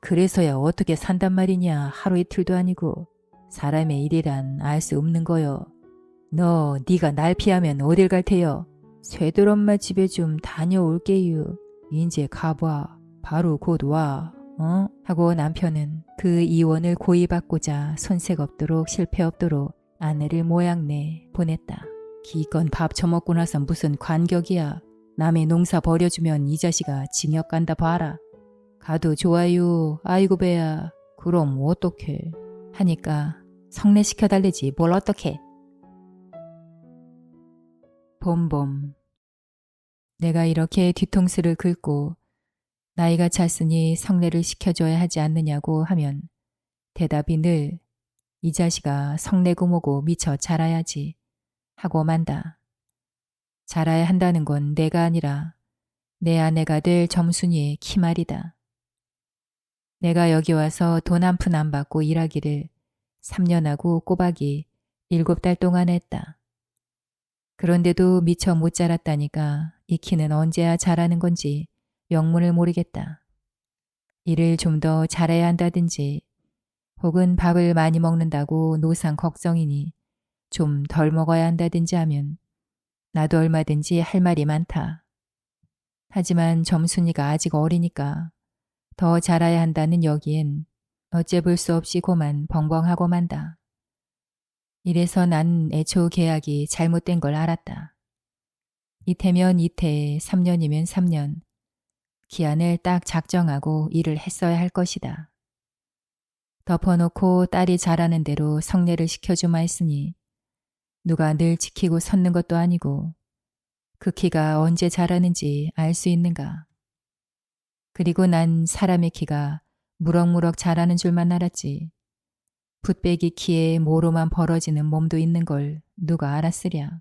그래서야 어떻게 산단 말이냐. 하루 이틀도 아니고. 사람의 일이란 알 수 없는 거요. 네가 날 피하면 어딜 갈 테여? 쇠들 엄마 집에 좀 다녀올게유. 인제 가봐. 바로 곧 와. 하고 남편은 그 이원을 고이 받고자 손색 없도록 실패 없도록 아내를 모양내 보냈다. 기껏 밥 처먹고 나서 무슨 관격이야. 남의 농사 버려주면 이 자식아 징역 간다 봐라. 가도 좋아요. 아이고 배야. 그럼 어떡해. 하니까 성례시켜달래지 뭘 어떡해. 봄봄. 내가 이렇게 뒤통수를 긁고 나이가 찼으니 성례를 시켜줘야 하지 않느냐고 하면 대답이 늘 이 자식아 성례고 뭐고 미처 자라야지 하고 만다. 자라야 한다는 건 내가 아니라 내 아내가 될 점순이의 키말이다. 내가 여기 와서 돈 한 푼 안 받고 일하기를 3년하고 꼬박이 7달 동안 했다. 그런데도 미처 못 자랐다니까 이 키는 언제야 자라는 건지 영문을 모르겠다. 일을 좀 더 잘해야 한다든지 혹은 밥을 많이 먹는다고 노상 걱정이니 좀 덜 먹어야 한다든지 하면 나도 얼마든지 할 말이 많다. 하지만 점순이가 아직 어리니까 더 자라야 한다는 여기엔 어째 볼 수 없이 고만 벙벙하고 만다. 이래서 난 애초 계약이 잘못된 걸 알았다. 이태면 이태, 3년이면 3년. 기한을 딱 작정하고 일을 했어야 할 것이다. 덮어놓고 딸이 잘하는 대로 성례를 시켜주마 했으니 누가 늘 지키고 섰는 것도 아니고 그 키가 언제 자라는지 알 수 있는가. 그리고 난 사람의 키가 무럭무럭 자라는 줄만 알았지. 붓배기 키에 모로만 벌어지는 몸도 있는 걸 누가 알았으랴.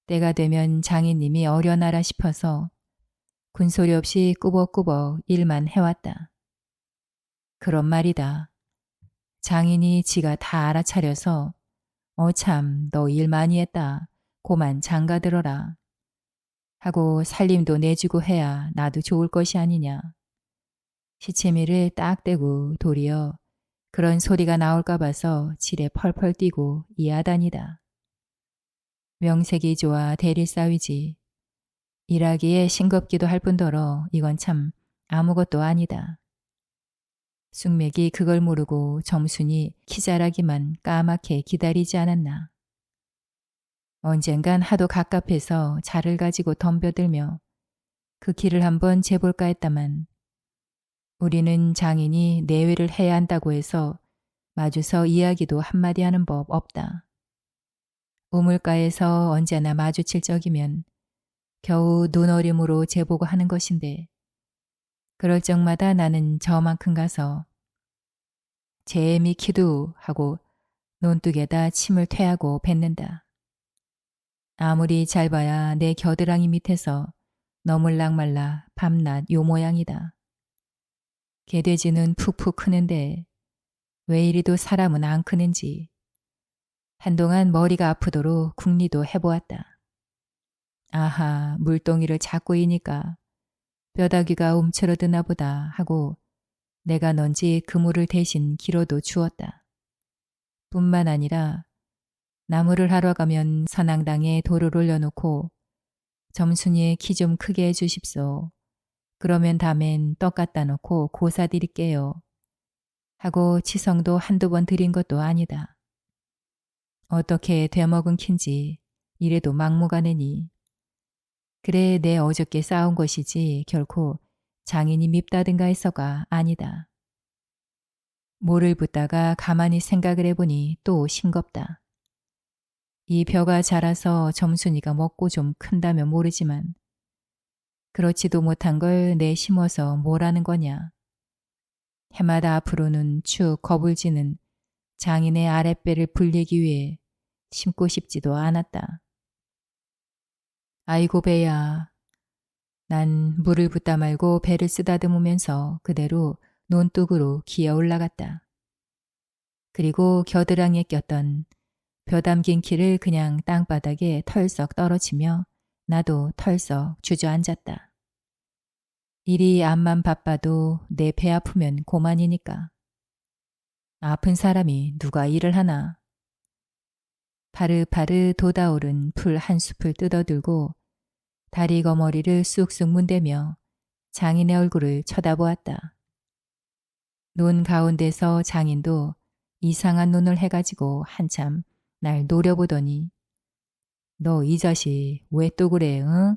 때가 되면 장인님이 어려나라 싶어서 군소리 없이 꾸벅꾸벅 일만 해왔다. 그런 말이다. 장인이 지가 다 알아차려서 참 너 일 많이 했다. 고만 장가들어라. 하고 살림도 내주고 해야 나도 좋을 것이 아니냐. 시치미를 딱 떼고 도리어 그런 소리가 나올까 봐서 지레 펄펄 뛰고 이하다니다. 명색이 좋아 대릴 싸위지. 일하기에 싱겁기도 할 뿐더러 이건 참 아무것도 아니다. 쑥맥이 그걸 모르고 점순이 키자라기만 까맣게 기다리지 않았나. 언젠간 하도 갑갑해서 자를 가지고 덤벼들며 그 길을 한번 재볼까 했다만 우리는 장인이 내외를 해야 한다고 해서 마주서 이야기도 한마디 하는 법 없다. 우물가에서 언제나 마주칠 적이면 겨우 눈어림으로 재보고 하는 것인데 그럴 적마다 나는 저만큼 가서 재미키두 하고 논둑에다 침을 퇴하고 뱉는다. 아무리 잘 봐야 내 겨드랑이 밑에서 너물락말라 밤낮 요 모양이다. 개돼지는 푹푹 크는데 왜 이리도 사람은 안 크는지 한동안 머리가 아프도록 궁리도 해보았다. 아하, 물동이를 잡고 이니까 뼈다귀가 움츠러드나 보다 하고 내가 넌지 그물을 대신 기로도 주었다. 뿐만 아니라 나무를 하러 가면 선앙당에 돌을 올려놓고 점순이의 키 좀 크게 해주십소. 그러면 다음엔 떡 갖다 놓고 고사 드릴게요. 하고 치성도 한두 번 드린 것도 아니다. 어떻게 되먹은 킨지 이래도 막무가내니. 그래 내 어저께 싸운 것이지 결코 장인이 밉다든가 해서가 아니다. 모를 붙다가 가만히 생각을 해보니 또 싱겁다. 이 벼가 자라서 점순이가 먹고 좀 큰다면 모르지만 그렇지도 못한 걸 내 심어서 뭐라는 거냐. 해마다 앞으로는 축 거불지는 장인의 아랫배를 불리기 위해 심고 싶지도 않았다. 아이고 배야. 난 물을 붓다 말고 배를 쓰다듬으면서 그대로 논둑으로 기어 올라갔다. 그리고 겨드랑이에 꼈던 벼 담긴 키를 그냥 땅바닥에 털썩 떨어지며 나도 털썩 주저앉았다. 일이 암만 바빠도 내 배 아프면 고만이니까. 아픈 사람이 누가 일을 하나. 파르파르 돋아오른 풀 한 숲을 뜯어들고 다리 거머리를 쑥쑥 문대며 장인의 얼굴을 쳐다보았다. 눈 가운데서 장인도 이상한 눈을 해가지고 한참 날 노려보더니 너 이 자식 왜 또 그래 응?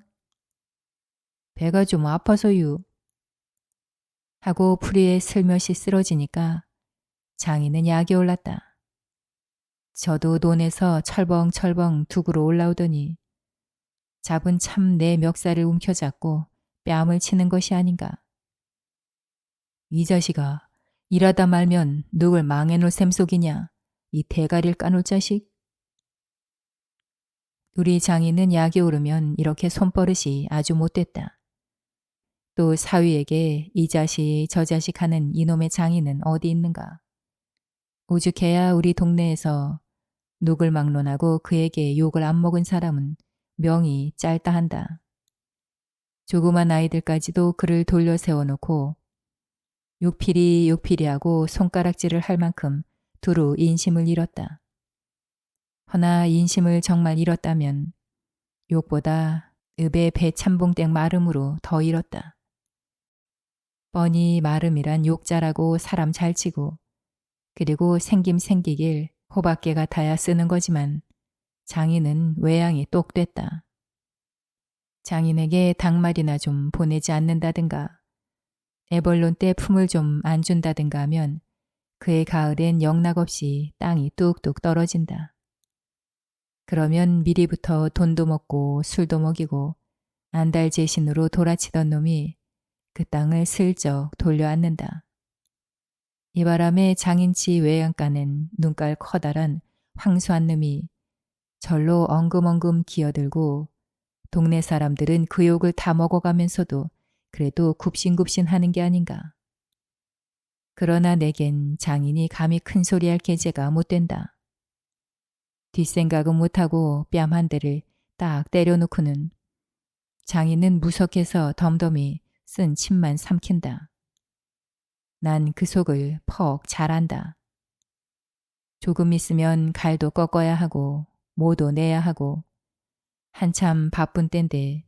배가 좀 아파서유. 하고 풀이에 슬며시 쓰러지니까 장인은 약이 올랐다. 저도 논에서 철벙철벙 둑으로 올라오더니 잡은 참 내 멱살을 움켜잡고 뺨을 치는 것이 아닌가. 이 자식아 일하다 말면 누굴 망해놓을 셈속이냐. 이 대가리를 까놓을 자식. 우리 장인은 약이 오르면 이렇게 손버릇이 아주 못됐다. 또 사위에게 이 자식 저 자식 하는 이놈의 장인은 어디 있는가. 오죽해야 우리 동네에서 누굴 막론하고 그에게 욕을 안 먹은 사람은 명이 짧다 한다. 조그만 아이들까지도 그를 돌려 세워놓고 욕필이 하고 손가락질을 할 만큼 두루 인심을 잃었다. 허나 인심을 정말 잃었다면 욕보다 읍의 배 참봉댁 마름으로 더 잃었다. 뻔히 마름이란 욕자라고 사람 잘 치고 그리고 생김생기길 호박개 같아야 쓰는 거지만 장인은 외양이 똑됐다. 장인에게 닭말이나 좀 보내지 않는다든가 애벌론 때 품을 좀 안 준다든가 하면 그의 가을엔 영락없이 땅이 뚝뚝 떨어진다. 그러면 미리부터 돈도 먹고 술도 먹이고 안달재신으로 돌아치던 놈이 그 땅을 슬쩍 돌려앉는다. 이 바람에 장인치 외양간엔 눈깔 커다란 황소한 놈이 절로 엉금엉금 기어들고 동네 사람들은 그 욕을 다 먹어가면서도 그래도 굽신굽신 하는 게 아닌가. 그러나 내겐 장인이 감히 큰 소리할 계제가 못 된다. 뒷생각은 못하고 뺨 한 대를 딱 때려놓고는 장인은 무석해서 덤덤히 쓴 침만 삼킨다. 난 그 속을 퍽 잘 안다. 조금 있으면 갈도 꺾어야 하고 모도 내야 하고 한참 바쁜 땐데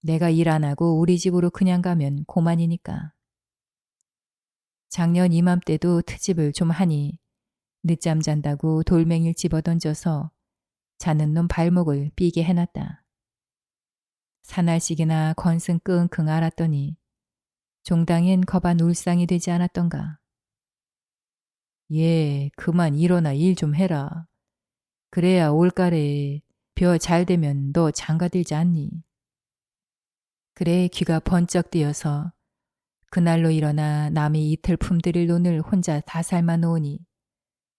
내가 일 안 하고 우리 집으로 그냥 가면 고만이니까. 작년 이맘때도 트집을 좀 하니 늦잠 잔다고 돌멩이를 집어던져서 자는 놈 발목을 삐게 해놨다. 사날씩이나 건승 끙끙 앓았더니 종당엔 거반 울상이 되지 않았던가. 예, 그만 일어나 일 좀 해라. 그래야 올가래에 벼 잘 되면 너 장가들지 않니? 그래 귀가 번쩍 뜨여서 그날로 일어나 남이 이틀 품들일 논을 혼자 다 삶아 놓으니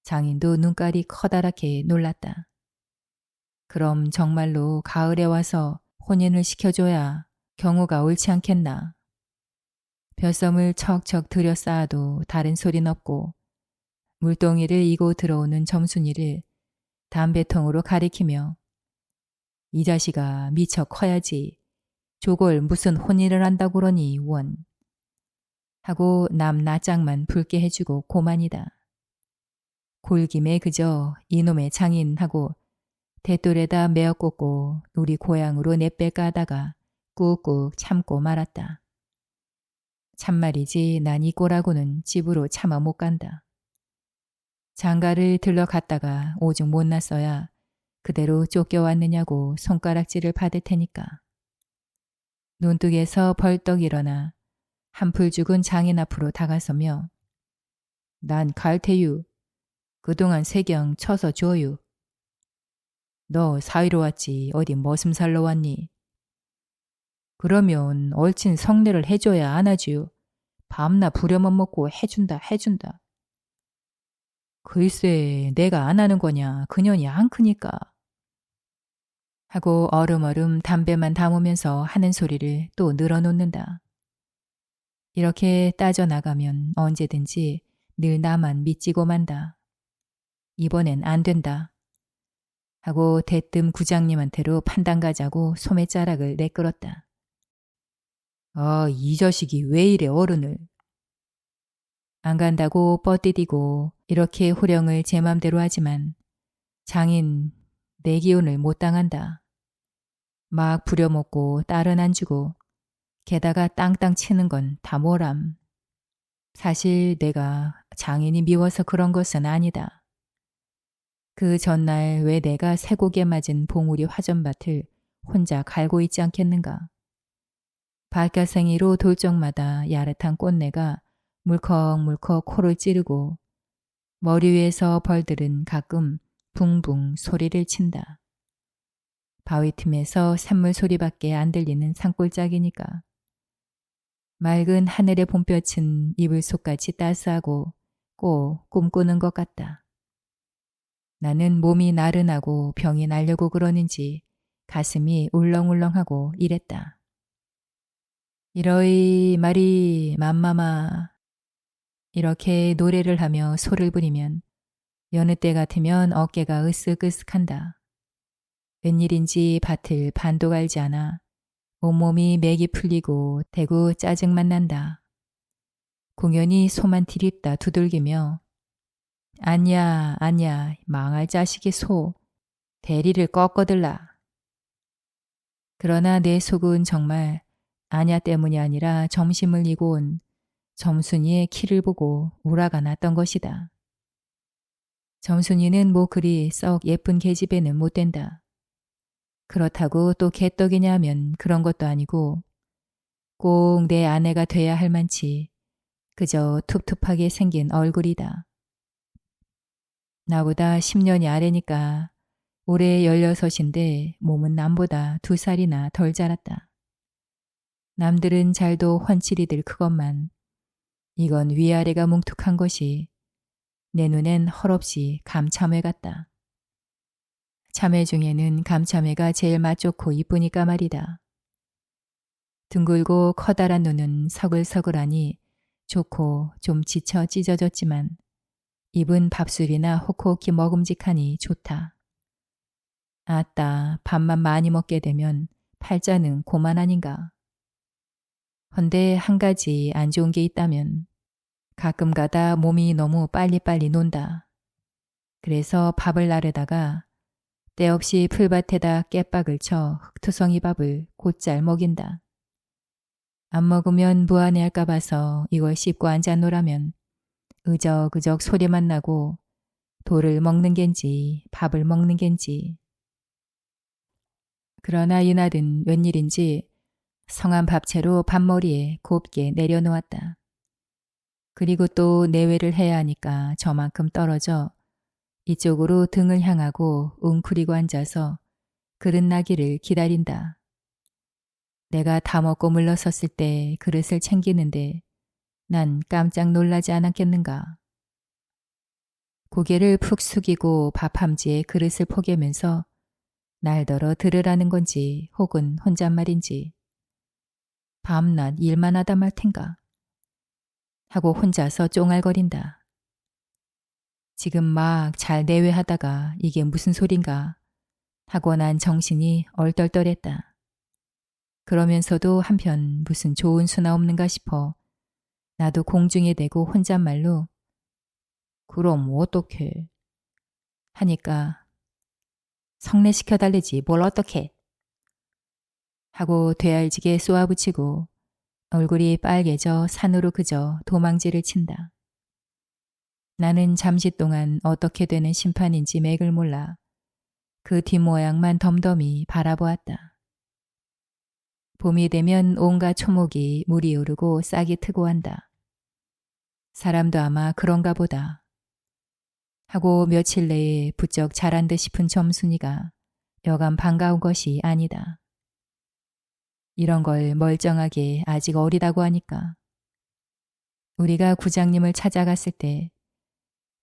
장인도 눈깔이 커다랗게 놀랐다. 그럼 정말로 가을에 와서 혼인을 시켜줘야 경우가 옳지 않겠나. 벼섬을 척척 들여 쌓아도 다른 소린 없고 물동이를 이고 들어오는 점순이를 담배통으로 가리키며 이 자식아 미처 커야지 저걸 무슨 혼인을 한다고 그러니 원 하고 남 나짝만 붉게 해주고 고만이다. 골김에 그저 이놈의 장인하고 대돌에다 메어 꽂고 우리 고향으로 내뺄까 하다가 꾹꾹 참고 말았다. 참말이지 난 이 꼴하고는 집으로 차마 못 간다. 장가를 들러 갔다가 오죽 못났어야 그대로 쫓겨왔느냐고 손가락질을 받을 테니까. 논둑에서 벌떡 일어나 한풀 죽은 장인 앞으로 다가서며 난 갈테유. 그동안 세경 쳐서 줘유. 너 사위로 왔지 어디 머슴살러 왔니? 그러면 얼친 성례를 해줘야 안 하지요. 밤낮 부려만 먹고 해준다. 글쎄 내가 안 하는 거냐 그년이 안 크니까. 하고 얼음얼음 담배만 담으면서 하는 소리를 또 늘어놓는다. 이렇게 따져나가면 언제든지 늘 나만 믿지고 만다. 이번엔 안 된다. 하고 대뜸 구장님한테로 판단 가자고 소매자락을 내끌었다. 이 자식이 왜 이래 어른을. 안 간다고 뻗디디고 이렇게 호령을 제 맘대로 하지만 장인 내 기운을 못 당한다. 막 부려먹고 딸은 안 주고 게다가 땅땅 치는 건 다 뭐람. 사실 내가 장인이 미워서 그런 것은 아니다. 그 전날 왜 내가 쇠고기에 맞은 봉우리 화전밭을 혼자 갈고 있지 않겠는가. 발가생이로 돌적마다 야릇한 꽃내가 물컥물컥 코를 찌르고 머리 위에서 벌들은 가끔 붕붕 소리를 친다. 바위 틈에서 샘물 소리밖에 안 들리는 산골짜기니까. 맑은 하늘의 봄볕은 이불 속같이 따스하고 꼭 꿈꾸는 것 같다. 나는 몸이 나른하고 병이 나려고 그러는지 가슴이 울렁울렁하고 이랬다. 이러이 말이 맘마마 이렇게 노래를 하며 소를 부리면 여느 때 같으면 어깨가 으쓱으쓱한다. 웬일인지 밭을 반도 갈지 않아 온몸이 맥이 풀리고 대구 짜증만 난다. 공연히 소만 디립다 두들기며 아니야 아니야 망할 자식이 소 대리를 꺾어들라. 그러나 내 속은 정말 아냐 때문이 아니라 점심을 이고 온 점순이의 키를 보고 우라가 났던 것이다. 점순이는 뭐 그리 썩 예쁜 계집애는 못 된다. 그렇다고 또 개떡이냐 하면 그런 것도 아니고 꼭 내 아내가 돼야 할 만치 그저 툭툭하게 생긴 얼굴이다. 나보다 10년이 아래니까 올해 16인데 몸은 남보다 2살이나 덜 자랐다. 남들은 잘도 훤칠이들 그것만 이건 위아래가 뭉툭한 것이 내 눈엔 헐없이 감참회 같다. 참외 중에는 감참회가 제일 맛 좋고 이쁘니까 말이다. 둥글고 커다란 눈은 서글서글하니 좋고 좀 지쳐 찢어졌지만 입은 밥술이나 호코호키 먹음직하니 좋다. 아따, 밥만 많이 먹게 되면 팔자는 고만 아닌가. 헌데 한 가지 안 좋은 게 있다면 가끔 가다 몸이 너무 빨리빨리 논다. 그래서 밥을 나르다가 때없이 풀밭에다 깨박을 쳐 흑투성이 밥을 곧잘 먹인다. 안 먹으면 무안해할까 봐서 이걸 씹고 앉아노라면 으적으적 소리만 나고 돌을 먹는 겐지 밥을 먹는 겐지. 그러나 이날은 웬일인지 성한 밥채로 밥머리에 곱게 내려놓았다. 그리고 또 내외를 해야 하니까 저만큼 떨어져 이쪽으로 등을 향하고 웅크리고 앉아서 그릇 나기를 기다린다. 내가 다 먹고 물러섰을 때 그릇을 챙기는데 난 깜짝 놀라지 않았겠는가. 고개를 푹 숙이고 밥함지에 그릇을 포개면서 날더러 들으라는 건지 혹은 혼잣말인지 밤낮 일만 하다 말 텐가 하고 혼자서 쫑알거린다. 지금 막 잘 내외하다가 이게 무슨 소린가 하고 난 정신이 얼떨떨했다. 그러면서도 한편 무슨 좋은 수나 없는가 싶어 나도 공중에 대고 혼잣말로 그럼 어떡해 하니까 성례시켜달래지 뭘 어떡해 하고 되알지게 쏘아붙이고 얼굴이 빨개져 산으로 그저 도망질을 친다. 나는 잠시 동안 어떻게 되는 심판인지 맥을 몰라 그 뒷모양만 덤덤히 바라보았다. 봄이 되면 온갖 초목이 물이 오르고 싹이 트고 한다. 사람도 아마 그런가 보다. 하고 며칠 내에 부쩍 자란 듯 싶은 점순이가 여간 반가운 것이 아니다. 이런 걸 멀쩡하게 아직 어리다고 하니까. 우리가 구장님을 찾아갔을 때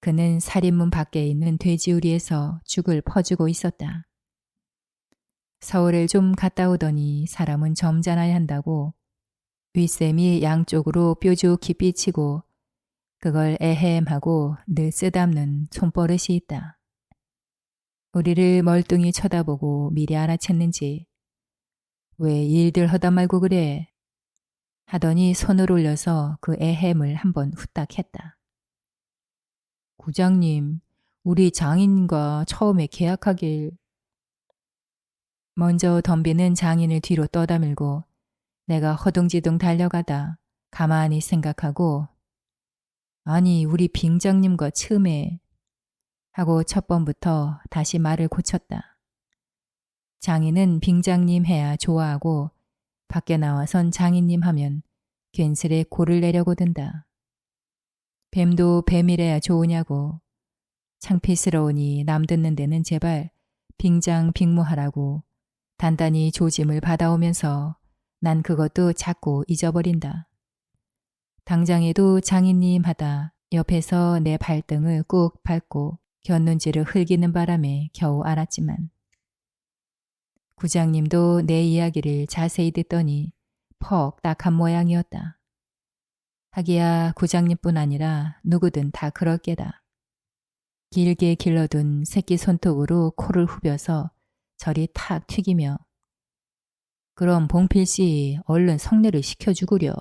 그는 살인문 밖에 있는 돼지우리에서 죽을 퍼주고 있었다. 서울을 좀 갔다 오더니 사람은 점잖아야 한다고 윗샘이 양쪽으로 뾰족히 삐치고 그걸 에헴하고 늘 쓰담는 손버릇이 있다. 우리를 멀뚱히 쳐다보고 미리 알아챘는지 왜 일들 하다 말고 그래 하더니 손을 올려서 그 애햄을 한번 후딱 했다. 구장님, 우리 장인과 처음에 계약하길. 먼저 덤비는 장인을 뒤로 떠다밀고 내가 허둥지둥 달려가다 가만히 생각하고 아니 우리 빙장님과 처음에 하고 첫 번부터 다시 말을 고쳤다. 장인은 빙장님 해야 좋아하고 밖에 나와선 장인님 하면 괜스레 골을 내려고 든다. 뱀도 뱀이래야 좋으냐고. 창피스러우니 남 듣는 데는 제발 빙장 빙무하라고 단단히 조짐을 받아오면서 난 그것도 자꾸 잊어버린다. 당장에도 장인님 하다 옆에서 내 발등을 꾹 밟고 곁눈질을 흘기는 바람에 겨우 알았지만 구장님도 내 이야기를 자세히 듣더니 퍽 딱한 모양이었다. 하기야 구장님뿐 아니라 누구든 다 그럴 게다. 길게 길러둔 새끼 손톱으로 코를 후벼서 저리 탁 튀기며 그럼 봉필씨 얼른 성례를 시켜주구려.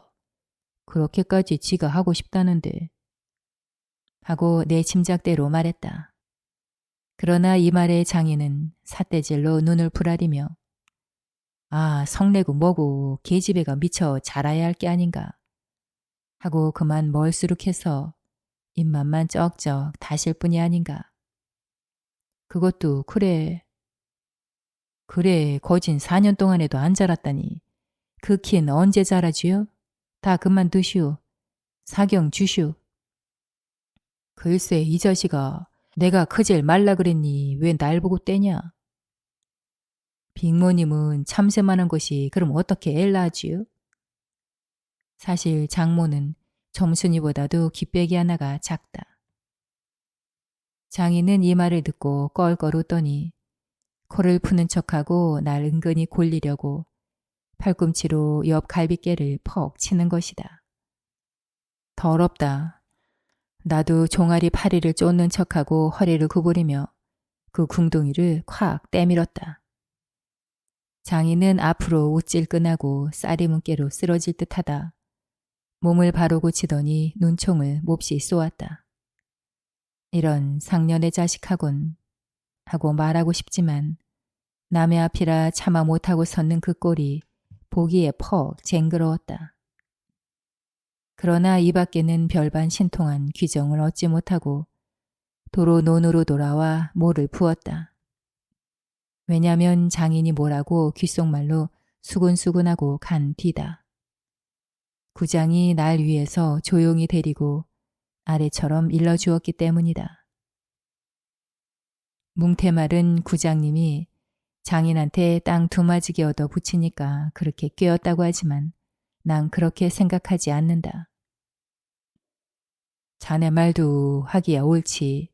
그렇게까지 지가 하고 싶다는데. 하고 내 짐작대로 말했다. 그러나 이 말에 장인은 삿대질로 눈을 부라리며 아 성례고 뭐고 계집애가 미쳐 자라야 할 게 아닌가 하고 그만 멀수룩해서 입맛만 쩍쩍 다실 뿐이 아닌가. 그것도 그래. 그래 거진 4년 동안에도 안 자랐다니. 그 키는 언제 자라지요? 다 그만 두시오. 사경 주시오. 글쎄 이 자식아 내가 그젤 말라 그랬니 왜 날 보고 떼냐. 빅모님은 참새만한 것이 그럼 어떻게 엘라 하지요? 사실 장모는 점순이보다도 깃배기 하나가 작다. 장인은 이 말을 듣고 껄껄 웃더니 코를 푸는 척하고 날 은근히 골리려고 팔꿈치로 옆 갈비뼈를 퍽 치는 것이다. 더럽다. 나도 종아리 파리를 쫓는 척하고 허리를 구부리며 그 궁둥이를 콱 때밀었다. 장인은 앞으로 웃질 끈하고 쌀이 문깨로 쓰러질 듯하다. 몸을 바로 치더니 눈총을 몹시 쏘았다. 이런 상년의 자식하곤 하고 말하고 싶지만 남의 앞이라 차마 못하고 섰는 그 꼴이 보기에 퍽 쟁그러웠다. 그러나 이 밖에는 별반 신통한 규정을 얻지 못하고 도로 논으로 돌아와 모를 부었다. 왜냐면 장인이 뭐라고 귓속말로 수근수근하고 간 뒤다. 구장이 날 위해서 조용히 데리고 아래처럼 일러주었기 때문이다. 뭉태말은 구장님이 장인한테 땅 두마지게 얻어 붙이니까 그렇게 꿰었다고 하지만 난 그렇게 생각하지 않는다. 자네 말도 하기야 옳지.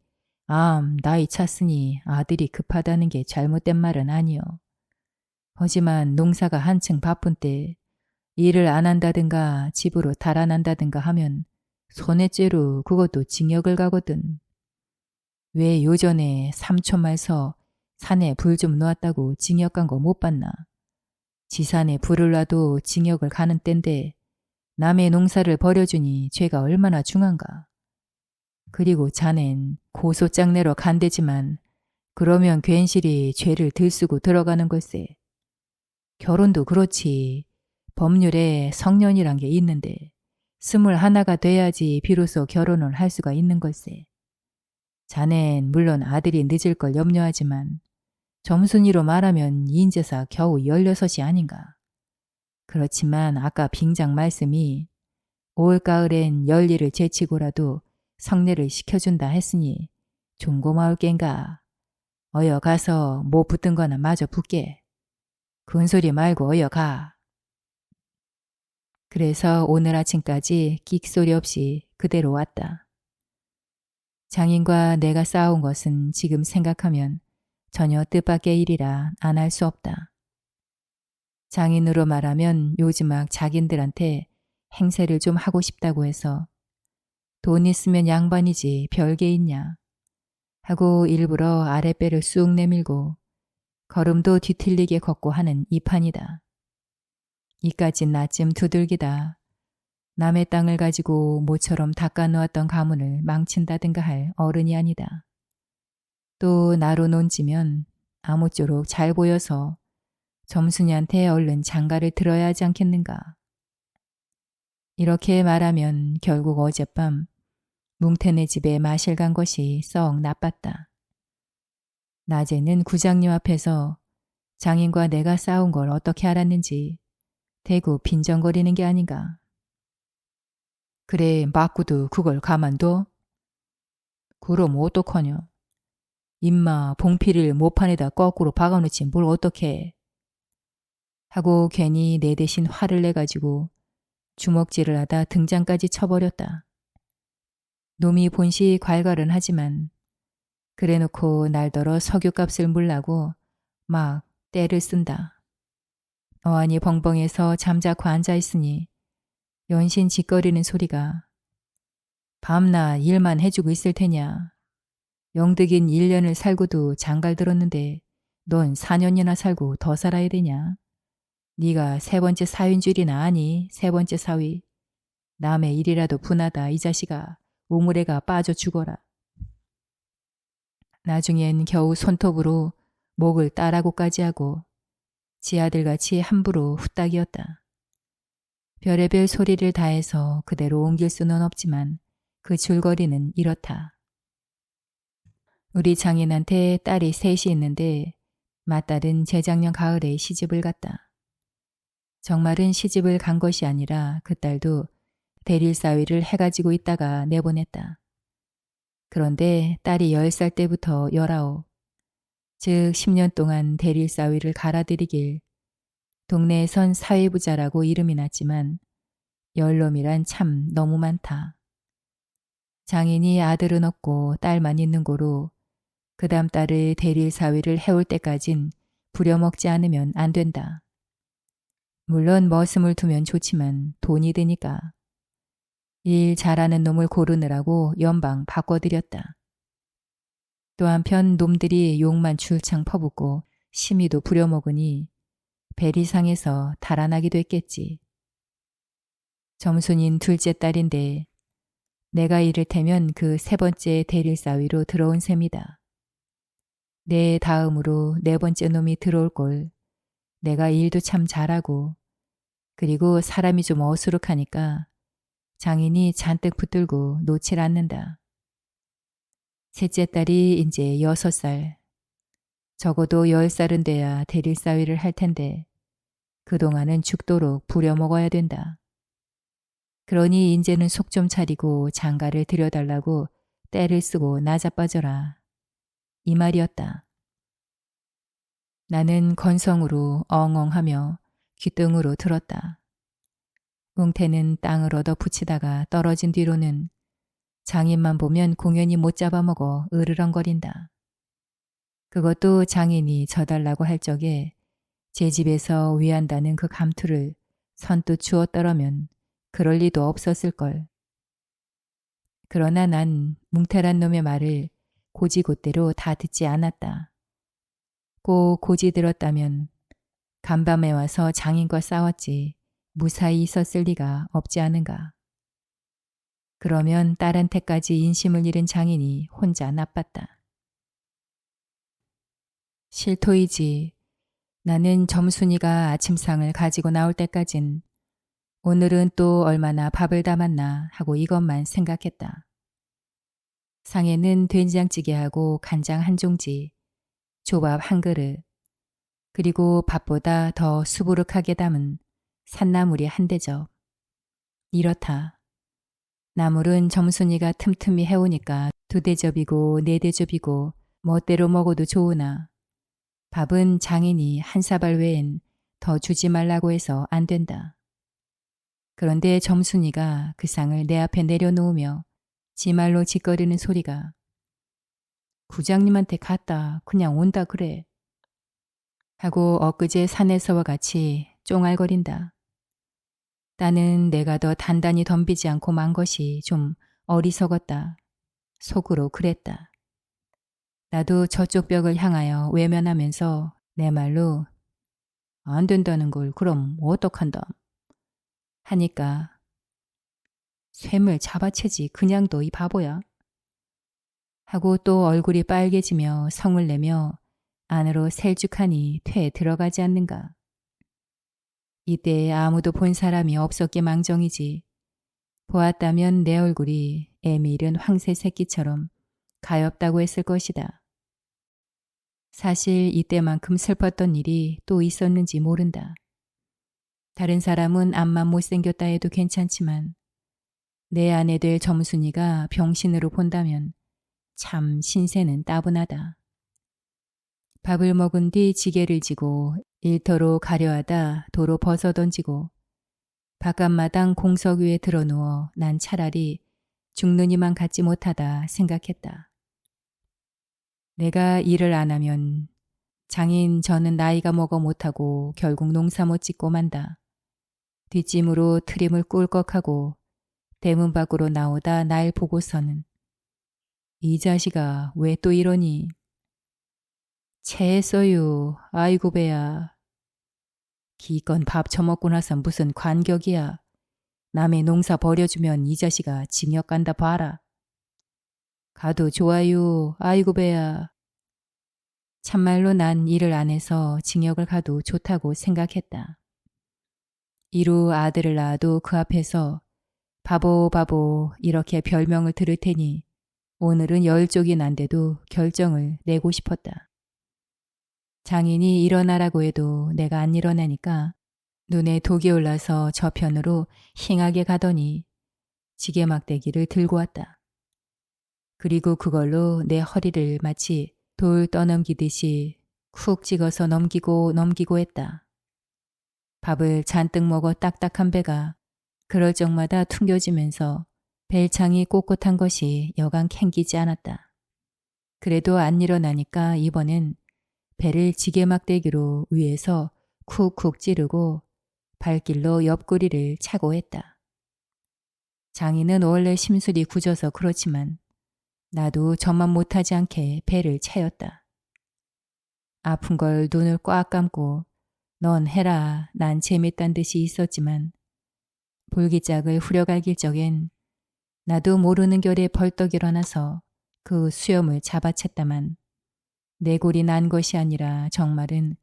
나이 찼으니 아들이 급하다는 게 잘못된 말은 아니여. 하지만 농사가 한층 바쁜 때 일을 안 한다든가 집으로 달아난다든가 하면 손해죄로 그것도 징역을 가거든. 왜 요전에 삼촌 말서 산에 불 좀 놓았다고 징역 간 거 못 봤나? 지산에 불을 놔도 징역을 가는 땐데 남의 농사를 버려주니 죄가 얼마나 중한가. 그리고 자넨 고소장내러 간대지만 그러면 괜시리 죄를 들쓰고 들어가는 걸세. 결혼도 그렇지. 법률에 성년이란 게 있는데 21가 돼야지 비로소 결혼을 할 수가 있는 걸세. 자넨 물론 아들이 늦을 걸 염려하지만 점순이로 말하면 인제사 겨우 16이 아닌가. 그렇지만 아까 빙장 말씀이 올가을엔 열일을 제치고라도 성례를 시켜준다 했으니 좀 고마울 겐가. 어여 가서 뭐 붙든 거나 마저 붙게. 큰소리 말고 어여 가. 그래서 오늘 아침까지 끽소리 없이 그대로 왔다. 장인과 내가 싸운 것은 지금 생각하면 전혀 뜻밖의 일이라 안 할 수 없다. 장인으로 말하면 요즘막 자긴들한테 행세를 좀 하고 싶다고 해서 돈 있으면 양반이지 별게 있냐 하고 일부러 아랫배를 쑥 내밀고 걸음도 뒤틀리게 걷고 하는 이 판이다. 이까진 나쯤 두들기다 남의 땅을 가지고 모처럼 닦아놓았던 가문을 망친다든가 할 어른이 아니다. 또 나로 논지면 아무쪼록 잘 보여서 점순이한테 얼른 장가를 들어야 하지 않겠는가. 이렇게 말하면 결국 어젯밤 뭉태네 집에 마실 간 것이 썩 나빴다. 낮에는 구장님 앞에서 장인과 내가 싸운 걸 어떻게 알았는지 대구 빈정거리는 게 아닌가. 그래, 맞고도 그걸 가만둬? 그럼 어떡하냐. 임마 봉피를 모판에다 거꾸로 박아놓지 뭘 어떡해. 하고 괜히 내 대신 화를 내가지고 주먹질을 하다 등장까지 쳐버렸다. 놈이 본시 괄괄은 하지만 그래놓고 날더러 석유값을 물라고 막 때를 쓴다. 어안이 벙벙해서 잠자코 앉아있으니 연신 짓거리는 소리가 밤낮 일만 해주고 있을 테냐. 영득인 1년을 살고도 장갈 들었는데 넌 4년이나 살고 더 살아야 되냐. 네가 세 번째 사위인 줄이나 아니. 세 번째 사위. 남의 일이라도 분하다 이 자식아. 우물에가 빠져 죽어라. 나중엔 겨우 손톱으로 목을 따라고까지 하고 지 아들같이 함부로 후딱이었다. 별의별 소리를 다해서 그대로 옮길 수는 없지만 그 줄거리는 이렇다. 우리 장인한테 딸이 셋이 있는데 맏딸은 재작년 가을에 시집을 갔다. 정말은 시집을 간 것이 아니라 그 딸도 대릴사위를 해가지고 있다가 내보냈다. 그런데 딸이 10살 때부터 19, 즉 10년 동안 대릴사위를 갈아들이길 동네에선 사위부자라고 이름이 났지만 열놈이란 참 너무 많다. 장인이 아들은 없고 딸만 있는 고로 그 다음 딸을 대릴사위를 해올 때까진 부려먹지 않으면 안 된다. 물론 머슴을 두면 좋지만 돈이 드니까. 일 잘하는 놈을 고르느라고 연방 바꿔드렸다. 또 한편 놈들이 욕만 줄창 퍼붓고 심의도 부려먹으니 배리상에서 달아나기도 했겠지. 점순인 둘째 딸인데 내가 이를테면 그 세 번째 대릴사위로 들어온 셈이다. 내 다음으로 네 번째 놈이 들어올 걸 내가 일도 참 잘하고 그리고 사람이 좀 어수룩하니까 장인이 잔뜩 붙들고 놓질 않는다. 셋째 딸이 이제 6살, 적어도 10살은 돼야 대릴사위를 할 텐데 그동안은 죽도록 부려먹어야 된다. 그러니 인제는 속 좀 차리고 장가를 들여달라고 때를 쓰고 나자빠져라. 이 말이었다. 나는 건성으로 엉엉하며 귀등으로 들었다. 웅태는 땅을 얻어 붙이다가 떨어진 뒤로는 장인만 보면 공연히 못 잡아먹어 으르렁거린다. 그것도 장인이 져달라고 할 적에 제 집에서 위한다는 그 감투를 선뜻 주었더라면 그럴 리도 없었을걸. 그러나 난 뭉태란 놈의 말을 고지곧대로 다 듣지 않았다. 꼭 고지 들었다면 간밤에 와서 장인과 싸웠지 무사히 있었을 리가 없지 않은가. 그러면 딸한테까지 인심을 잃은 장인이 혼자 나빴다. 실토이지. 나는 점순이가 아침상을 가지고 나올 때까진 오늘은 또 얼마나 밥을 담았나 하고 이것만 생각했다. 상에는 된장찌개하고 간장 한 종지, 조밥 한 그릇, 그리고 밥보다 더 수부룩하게 담은 산나물이 한 대접. 이렇다. 나물은 점순이가 틈틈이 해오니까 2대접이고 4대접이고 멋대로 먹어도 좋으나 밥은 장인이 한 사발 외엔 더 주지 말라고 해서 안 된다. 그런데 점순이가 그 상을 내 앞에 내려놓으며 지 말로 짓거리는 소리가 구장님한테 갔다 그냥 온다 그래. 하고 엊그제 산에서와 같이 쫑알거린다. 나는 내가 더 단단히 덤비지 않고 만 것이 좀 어리석었다. 속으로 그랬다. 나도 저쪽 벽을 향하여 외면하면서 내 말로 안 된다는 걸 그럼 어떡한다 하니까 쇠물 잡아채지 그냥도 이 바보야. 하고 또 얼굴이 빨개지며 성을 내며 안으로 셀쭉하니 퇴에 들어가지 않는가. 이때에 아무도 본 사람이 없었기 망정이지. 보았다면 내 얼굴이 애미 잃은 황새 새끼처럼 가엾다고 했을 것이다. 사실 이때만큼 슬펐던 일이 또 있었는지 모른다. 다른 사람은 앞만 못생겼다 해도 괜찮지만 내 아내 될 점순이가 병신으로 본다면 참 신세는 따분하다. 밥을 먹은 뒤 지게를 지고 일터로 가려하다 도로 벗어던지고 바깥마당 공석 위에 드러누워 난 차라리 죽느니만 갖지 못하다 생각했다. 내가 일을 안 하면 장인 저는 나이가 먹어 못하고 결국 농사 못 짓고 만다. 뒷짐으로 트림을 꿀꺽하고 대문 밖으로 나오다 날 보고서는 이 자식아 왜 또 이러니? 체했어요. 아이고 배야. 기껏 밥 처먹고 나서 무슨 관격이야. 남의 농사 버려주면 이 자식아 징역 간다 봐라. 가도 좋아요. 아이고 배야. 참말로 난 일을 안 해서 징역을 가도 좋다고 생각했다. 이루 아들을 낳아도 그 앞에서 바보 바보 이렇게 별명을 들을 테니 오늘은 10쪽이 난데도 결정을 내고 싶었다. 장인이 일어나라고 해도 내가 안 일어나니까 눈에 독이 올라서 저편으로 힝하게 가더니 지게막대기를 들고 왔다. 그리고 그걸로 내 허리를 마치 돌 떠넘기듯이 쿡 찍어서 넘기고 했다. 밥을 잔뜩 먹어 딱딱한 배가 그럴 적마다 퉁겨지면서 벨창이 꼿꼿한 것이 여간 캥기지 않았다. 그래도 안 일어나니까 이번엔 배를 지게막대기로 위에서 쿡쿡 찌르고 발길로 옆구리를 차고 했다. 장인은 원래 심술이 굳어서 그렇지만 나도 저만 못하지 않게 배를 차였다. 아픈 걸 눈을 꽉 감고 넌 해라 난 재밌단 듯이 있었지만 볼기짝을 후려갈길 적엔 나도 모르는 결에 벌떡 일어나서 그 수염을 잡아챘다만 내 골이 난 것이 아니라 정말은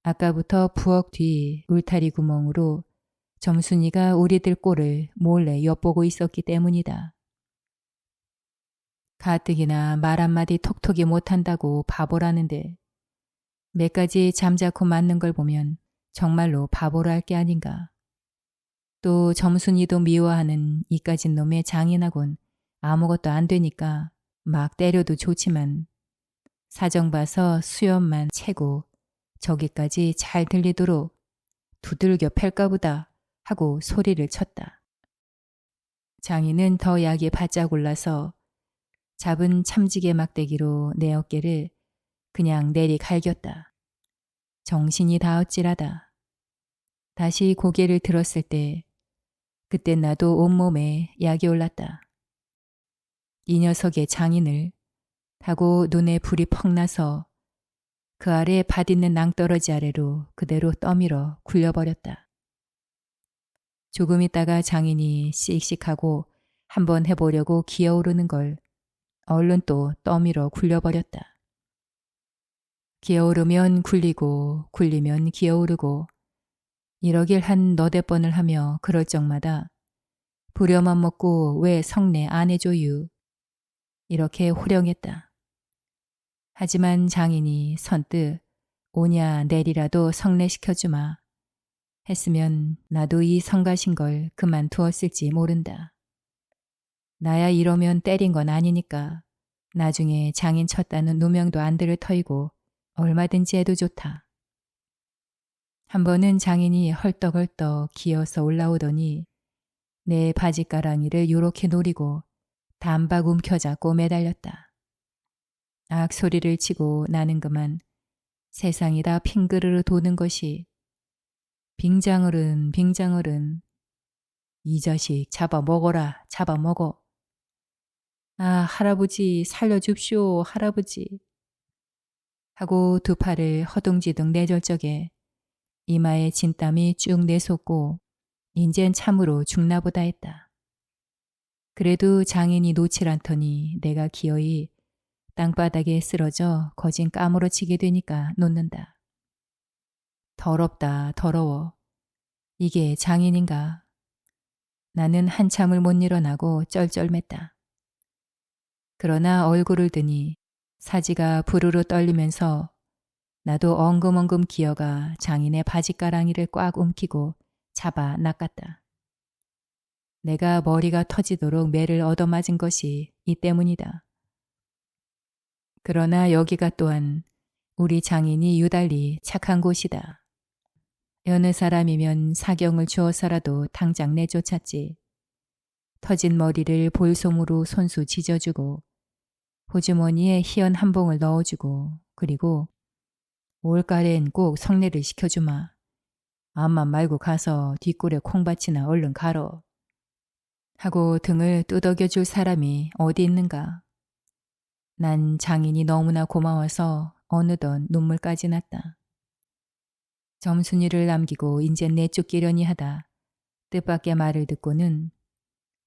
아까부터 부엌 뒤 울타리 구멍으로 점순이가 우리들 꼴을 몰래 엿보고 있었기 때문이다. 가뜩이나 말 한마디 톡톡이 못한다고 바보라는데 몇 가지 잠자코 맞는 걸 보면 정말로 바보라 할 게 아닌가. 또 점순이도 미워하는 이까진 놈의 장인하곤 아무것도 안 되니까 막 때려도 좋지만 사정 봐서 수염만 채고 저기까지 잘 들리도록 두들겨 팰까보다 하고 소리를 쳤다. 장인은 더 약이 바짝 올라서 잡은 참지게 막대기로 내 어깨를 그냥 내리 갈겼다. 정신이 다 어찌라다. 다시 고개를 들었을 때 그때 나도 온몸에 약이 올랐다. 이 녀석의 장인을 하고 눈에 불이 퍽 나서 그 아래 밭 있는 낭떠러지 아래로 그대로 떠밀어 굴려버렸다. 조금 있다가 장인이 씩씩하고 한번 해보려고 기어오르는 걸 얼른 또 떠밀어 굴려버렸다. 기어오르면 굴리고 굴리면 기어오르고 이러길 한 너댓 번을 하며 그럴 적마다 부려만 먹고 왜 성내 안 해줘유 이렇게 호령했다. 하지만 장인이 선뜻 오냐 내리라도 성내시켜주마 했으면 나도 이 성가신 걸 그만두었을지 모른다. 나야 이러면 때린 건 아니니까 나중에 장인 쳤다는 누명도 안 들을 터이고 얼마든지 해도 좋다. 한 번은 장인이 헐떡헐떡 기어서 올라오더니 내 바지가랑이를 요렇게 노리고 단박 움켜잡고 매달렸다. 악 소리를 치고 나는 그만 세상이 다 핑그르르 도는 것이 빙장어른 이 자식 잡아먹어라 잡아먹어. 아 할아버지 살려줍쇼 할아버지 하고 두 팔을 허둥지둥 내절 적에 이마에 진땀이 쭉 내솟고 인젠 참으로 죽나보다 했다. 그래도 장인이 놓질 않더니 내가 기어이 땅바닥에 쓰러져 거진 까무러치게 되니까 놓는다. 더럽다, 더러워. 이게 장인인가? 나는 한참을 못 일어나고 쩔쩔맸다. 그러나 얼굴을 드니 사지가 부르르 떨리면서 나도 엉금엉금 기어가 장인의 바지가랑이를 꽉 움키고 잡아 낚았다. 내가 머리가 터지도록 매를 얻어맞은 것이 이 때문이다. 그러나 여기가 또한 우리 장인이 유달리 착한 곳이다. 여느 사람이면 사경을 주어서라도 당장 내쫓았지. 터진 머리를 볼솜으로 손수 지져주고 호주머니에 희연 한 봉을 넣어주고 그리고 올가래엔 꼭 성례를 시켜주마. 암만 말고 가서 뒷골에 콩밭이나 얼른 갈어. 하고 등을 두덕여줄 사람이 어디 있는가. 난 장인이 너무나 고마워서 어느덧 눈물까지 났다. 점순이를 남기고 인제 내쫓기려니 하다 뜻밖의 말을 듣고는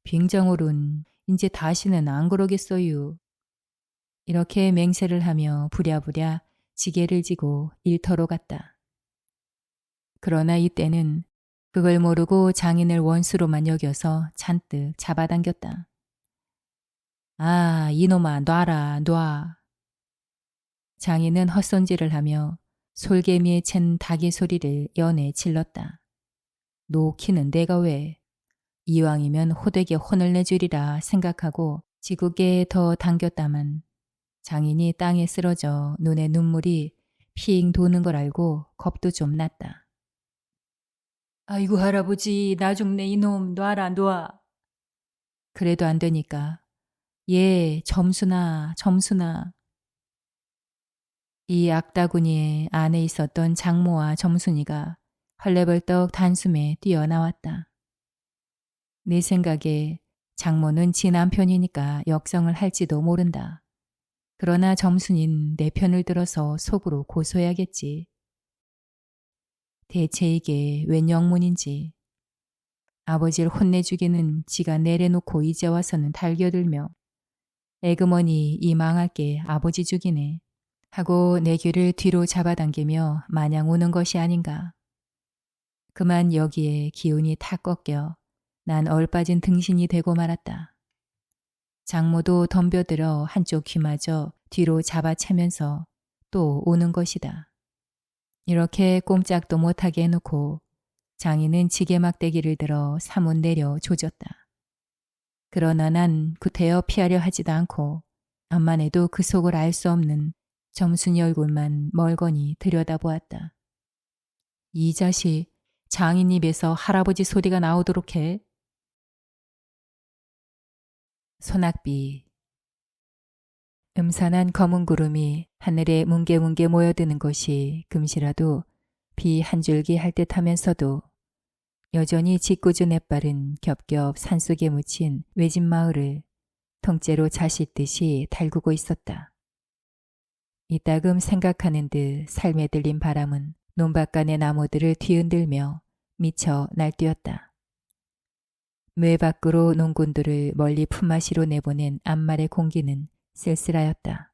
빙정오른 인제 다시는 안 그러겠어유. 이렇게 맹세를 하며 부랴부랴 지게를 지고 일터로 갔다. 그러나 이때는 그걸 모르고 장인을 원수로만 여겨서 잔뜩 잡아당겼다. 아, 이놈아 놔라 놔. 장인은 헛손질을 하며 솔개미에 챈 닭의 소리를 연해 질렀다. 놓기는 내가 왜. 이왕이면 호되게 혼을 내주리라 생각하고 지국에 더 당겼다만 장인이 땅에 쓰러져 눈에 눈물이 핑 도는 걸 알고 겁도 좀 났다. 아이고 할아버지 나 죽네 이놈 놔라 놔. 그래도 안 되니까 예 점순아 점순아. 이 악다구니의 안에 있었던 장모와 점순이가 헐레벌떡 단숨에 뛰어나왔다. 내 생각에 장모는 지 남편이니까 역성을 할지도 모른다. 그러나 점순인 내 편을 들어서 속으로 고소해야겠지. 대체 이게 웬 영문인지. 아버지를 혼내주기는 지가 내려놓고 이제 와서는 달겨들며 에그머니 이 망할 게 아버지 죽이네 하고 내 귀를 뒤로 잡아당기며 마냥 우는 것이 아닌가. 그만 여기에 기운이 탁 꺾여 난 얼빠진 등신이 되고 말았다. 장모도 덤벼들어 한쪽 귀마저 뒤로 잡아채면서 또 우는 것이다. 이렇게 꼼짝도 못하게 해놓고 장인은 지게막대기를 들어 사문 내려 조졌다. 그러나 난 구태여 피하려 하지도 않고 암만 해도 그 속을 알 수 없는 점순이 얼굴만 멀거니 들여다보았다. 이 자식 장인 입에서 할아버지 소리가 나오도록 해. 소낙비. 음산한 검은 구름이 하늘에 뭉게뭉게 모여드는 것이 금시라도 비 한 줄기 할 듯 하면서도 여전히 짓궂은 햇발은 겹겹 산속에 묻힌 외진 마을을 통째로 자실듯이 달구고 있었다. 이따금 생각하는 듯 삶에 들린 바람은 논밭간의 나무들을 뒤흔들며 미쳐 날뛰었다. 뇌 밖으로 농군들을 멀리 품앗이로 내보낸 앞말의 공기는 쓸쓸하였다.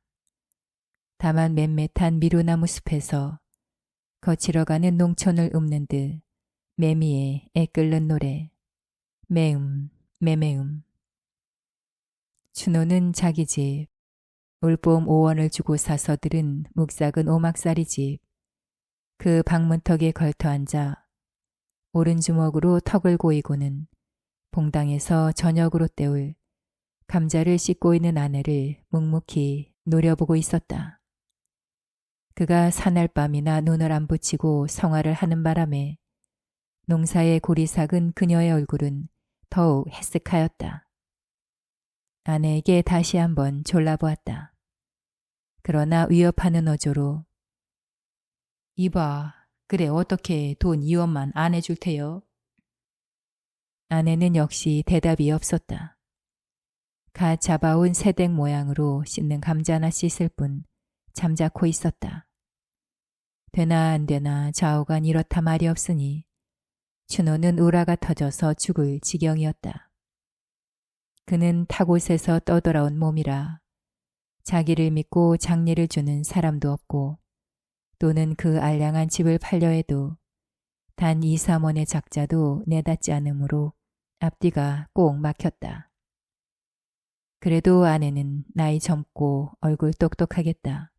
다만 맴매탄 미루나무 숲에서 거칠어가는 농촌을 읊는 듯 매미의 애끓는 노래 매음 매매음. 춘호는 자기 집 올봄 5원을 주고 사서 들은 묵삭은 오막살이 집 그 방문턱에 걸터앉아 오른주먹으로 턱을 고이고는 봉당에서 저녁으로 때울 감자를 씻고 있는 아내를 묵묵히 노려보고 있었다. 그가 사날밤이나 눈을 안 붙이고 성화를 하는 바람에 농사에 골이 삭은 그녀의 얼굴은 더욱 해쓱하였다. 아내에게 다시 한번 졸라보았다. 그러나 위협하는 어조로 이봐, 그래 어떻게 돈 2원만 안 해줄 테요? 아내는 역시 대답이 없었다. 갓 잡아온 새댁 모양으로 씻는 감자나 씻을 뿐 잠자코 있었다. 되나 안 되나 좌우간 이렇다 말이 없으니 춘호는 우라가 터져서 죽을 지경이었다. 그는 타곳에서 떠돌아온 몸이라 자기를 믿고 장례를 주는 사람도 없고 또는 그 알량한 집을 팔려 해도 단 2, 3원의 작자도 내닫지 않으므로 앞뒤가 꼭 막혔다. 그래도 아내는 나이 젊고 얼굴 똑똑하겠다.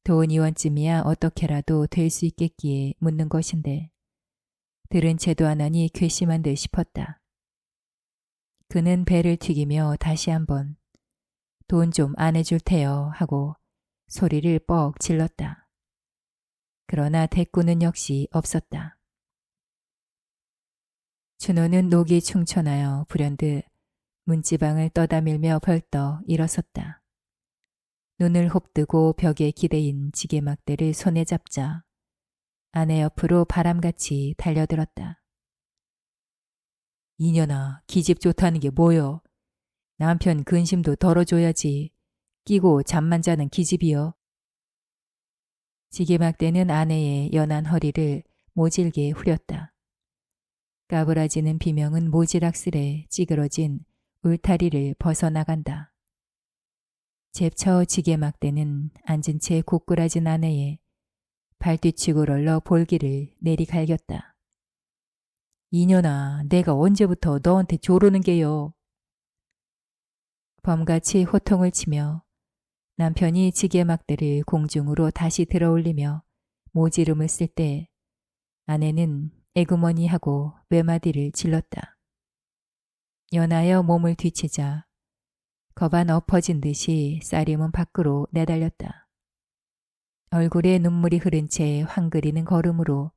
돈 2원쯤이야 어떻게라도 될 수 있겠기에 묻는 것인데 들은 채도 안 하니 괘씸한 듯 싶었다. 그는 배를 튀기며 다시 한번 돈 좀 안 해줄 테요 하고 소리를 뻑 질렀다. 그러나 대꾸는 역시 없었다. 준호는 녹이 충천하여 불현듯 문지방을 떠다밀며 벌떡 일어섰다. 눈을 홉뜨고 벽에 기대인 지게막대를 손에 잡자 아내 옆으로 바람같이 달려들었다. 이년아, 기집 좋다는 게 뭐여? 남편 근심도 덜어줘야지. 끼고 잠만 자는 기집이여. 지게막대는 아내의 연한 허리를 모질게 후렸다. 까부라지는 비명은 모지락스레 찌그러진 울타리를 벗어나간다. 잽쳐 지게막대는 앉은 채 고꾸라진 아내의 발뒤치고 롤러 볼기를 내리갈겼다. 이년아, 내가 언제부터 너한테 조르는 게요? 범같이 호통을 치며 남편이 지게막대를 공중으로 다시 들어올리며 모지름을 쓸 때 아내는 에구머니하고 외마디를 질렀다. 연하여 몸을 뒤치자 겁안 엎어진 듯이 쌀이문 밖으로 내달렸다. 얼굴에 눈물이 흐른 채 황그리는 걸음으로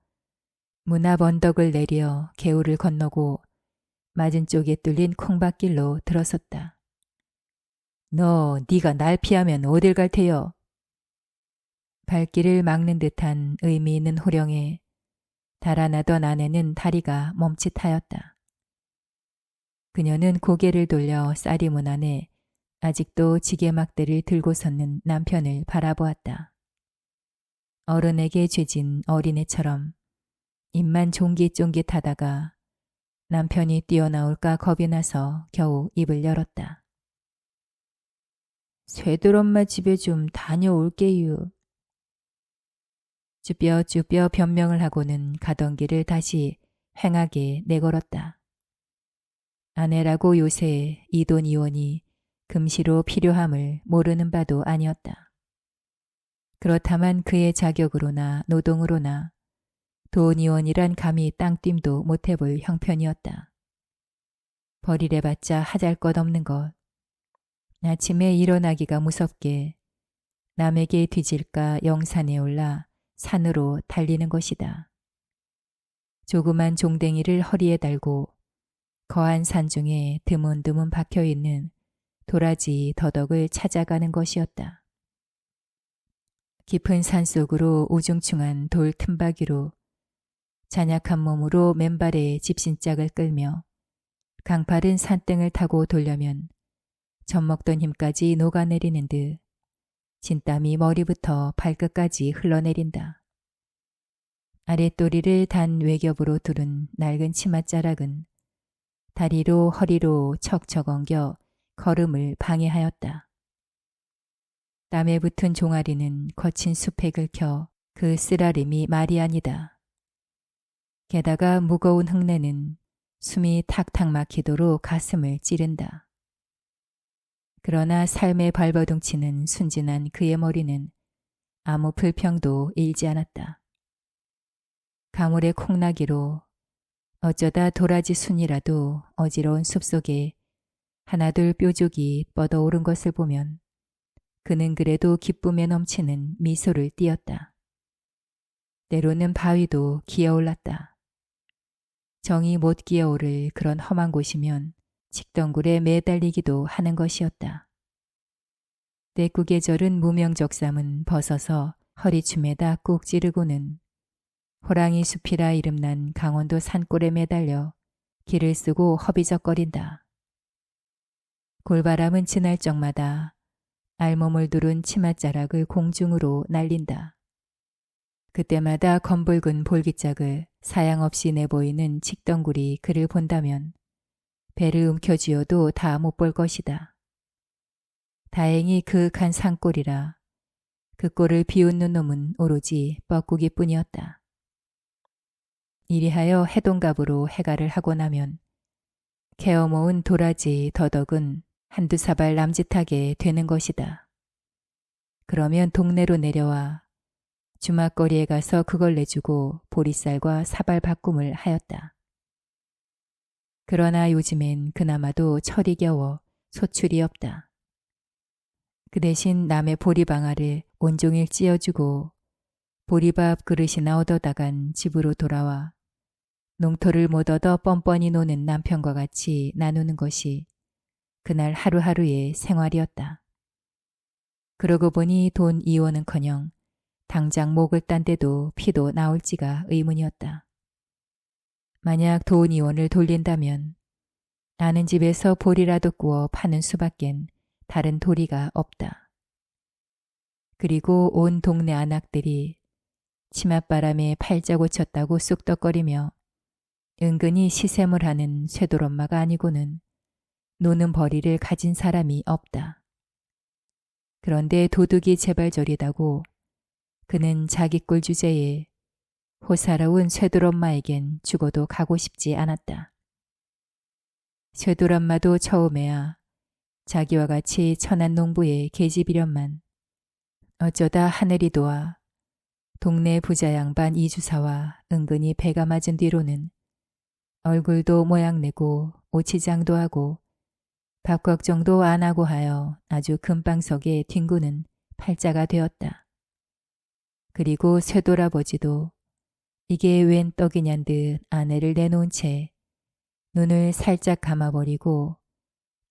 문 앞 언덕을 내려 개울을 건너고 맞은 쪽에 뚫린 콩밭길로 들어섰다. 네가 날 피하면 어딜 갈 테여? 발길을 막는 듯한 의미 있는 호령에 달아나던 아내는 다리가 멈칫하였다. 그녀는 고개를 돌려 쌀이문 안에 아직도 지게막대를 들고 섰는 남편을 바라보았다. 어른에게 죄진 어린애처럼 입만 쫑깃쫑깃하다가 남편이 뛰어나올까 겁이 나서 겨우 입을 열었다. 쇠돌엄마 집에 좀 다녀올게유. 쭈뼛쭈뼛 변명을 하고는 가던 길을 다시 횡하게 내걸었다. 아내라고 요새 이 돈 이 원이 금시로 필요함을 모르는 바도 아니었다. 그렇다만 그의 자격으로나 노동으로나 돈 2원이란 감히 땅뜀도 못해볼 형편이었다. 버리래봤자 하잘것없는 것. 아침에 일어나기가 무섭게 남에게 뒤질까 영산에 올라 산으로 달리는 것이다. 조그만 종댕이를 허리에 달고 거한 산중에 드문드문 박혀있는 도라지 더덕을 찾아가는 것이었다. 깊은 산속으로 우중충한 돌 틈바귀로 잔약한 몸으로 맨발에 집신짝을 끌며 강파른 산등을 타고 돌려면 젖먹던 힘까지 녹아내리는 듯 진땀이 머리부터 발끝까지 흘러내린다. 아랫도리를 단 외겹으로 두른 낡은 치맛자락은 다리로 허리로 척척 엉겨 걸음을 방해하였다. 땀에 붙은 종아리는 거친 숲에 긁혀 그 쓰라림이 말이 아니다. 게다가 무거운 흙내는 숨이 탁탁 막히도록 가슴을 찌른다. 그러나 삶의 발버둥치는 순진한 그의 머리는 아무 불평도 일지 않았다. 가물의 콩나기로 어쩌다 도라지 순이라도 어지러운 숲속에 하나둘 뾰족이 뻗어오른 것을 보면 그는 그래도 기쁨에 넘치는 미소를 띄었다. 때로는 바위도 기어올랐다. 정이 못 기어오를 그런 험한 곳이면 칡덩굴에 매달리기도 하는 것이었다. 때꾸계절은 무명적삼은 벗어서 허리춤에다 꾹 찌르고는 호랑이 숲이라 이름난 강원도 산골에 매달려 길을 쓰고 허비적거린다. 골바람은 지날 적마다 알몸을 두른 치맛자락을 공중으로 날린다. 그때마다 검붉은 볼기짝을 사양없이 내보이는 칡덩굴이 그를 본다면 배를 움켜쥐어도 다 못 볼 것이다. 다행히 그윽한 산골이라 그 꼴을 비웃는 놈은 오로지 뻐꾸기뿐이었다. 이리하여 해동갑으로 해가를 하고 나면 캐어 모은 도라지 더덕은 한두 사발 남짓하게 되는 것이다. 그러면 동네로 내려와 주막거리에 가서 그걸 내주고 보리쌀과 사발 바꿈을 하였다. 그러나 요즘엔 그나마도 철이 겨워 소출이 없다. 그 대신 남의 보리방아를 온종일 찧어주고 보리밥 그릇이나 얻어다간 집으로 돌아와 농토를 못 얻어 뻔뻔히 노는 남편과 같이 나누는 것이 그날 하루하루의 생활이었다. 그러고 보니 돈 2원은커녕 당장 목을 딴 데도 피도 나올지가 의문이었다. 만약 돈 2원을 돌린다면 아는 집에서 보리라도 구워 파는 수밖엔 다른 도리가 없다. 그리고 온 동네 안악들이 치맛바람에 팔자 고쳤다고 쑥덕거리며 은근히 시샘을 하는 쇠돌엄마가 아니고는 노는 벌이를 가진 사람이 없다. 그런데 도둑이 제발 저리다고 그는 자기 꼴 주제에 호사로운 쇠돌엄마에겐 죽어도 가고 싶지 않았다. 쇠돌엄마도 처음에야 자기와 같이 천한 농부의 계집이련만 어쩌다 하늘이 도와 동네 부자 양반 이주사와 은근히 배가 맞은 뒤로는 얼굴도 모양내고 오치장도 하고 밥 걱정도 안 하고 하여 아주 금방석에 뒹구는 팔자가 되었다. 그리고 쇠돌아버지도 이게 웬 떡이냔 듯 아내를 내놓은 채 눈을 살짝 감아버리고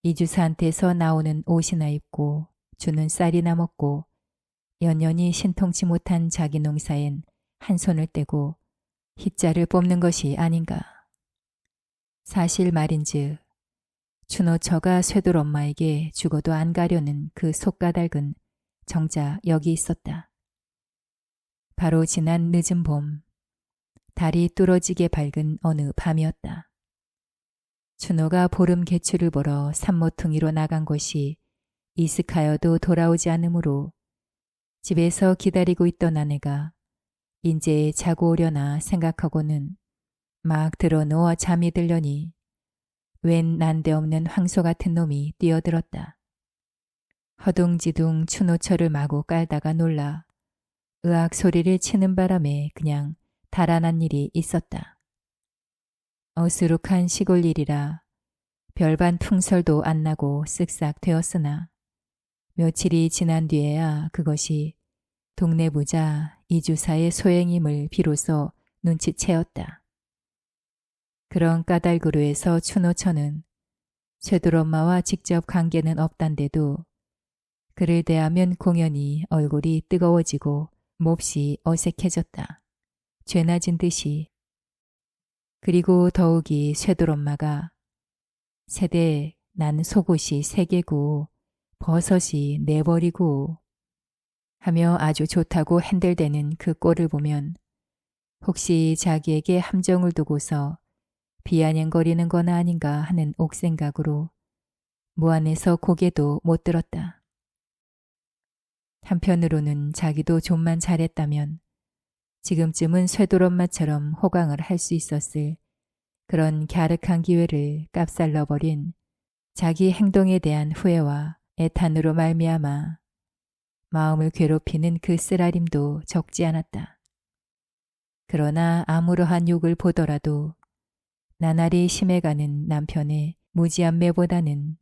이주사한테서 나오는 옷이나 입고 주는 쌀이나 먹고 연연히 신통치 못한 자기 농사엔 한 손을 떼고 흰자를 뽑는 것이 아닌가. 사실 말인즉 춘호처가 쇠돌엄마에게 죽어도 안 가려는 그 속가닥은 정작 여기 있었다. 바로 지난 늦은 봄, 달이 뚫어지게 밝은 어느 밤이었다. 춘호가 보름 개출을 보러 산모퉁이로 나간 것이 이슥하여도 돌아오지 않으므로 집에서 기다리고 있던 아내가 인제 자고 오려나 생각하고는 막 들어누워 잠이 들려니 웬 난데없는 황소 같은 놈이 뛰어들었다. 허둥지둥 춘호철을 마구 깔다가 놀라 으악 소리를 치는 바람에 그냥 달아난 일이 있었다. 어수룩한 시골 일이라 별반 풍설도 안 나고 쓱싹 되었으나 며칠이 지난 뒤에야 그것이 동네 부자 이주사의 소행임을 비로소 눈치채었다. 그런 까닭으로 해서 춘호처는 쇠돌엄마와 직접 관계는 없단데도 그를 대하면 공연히 얼굴이 뜨거워지고 몹시 어색해졌다. 죄나진 듯이. 그리고 더욱이 쇠돌엄마가 세대 난 속옷이 3개고 버섯이 4벌이고 하며 아주 좋다고 핸들대는 그 꼴을 보면 혹시 자기에게 함정을 두고서 비아냥거리는 건 아닌가 하는 옥생각으로 무안에서 고개도 못 들었다. 한편으로는 자기도 좀만 잘했다면 지금쯤은 쇠돌엄마처럼 호강을 할 수 있었을 그런 갸륵한 기회를 깝살러버린 자기 행동에 대한 후회와 애탄으로 말미암아 마음을 괴롭히는 그 쓰라림도 적지 않았다. 그러나 아무러한 욕을 보더라도 나날이 심해가는 남편의 무지한 매보다는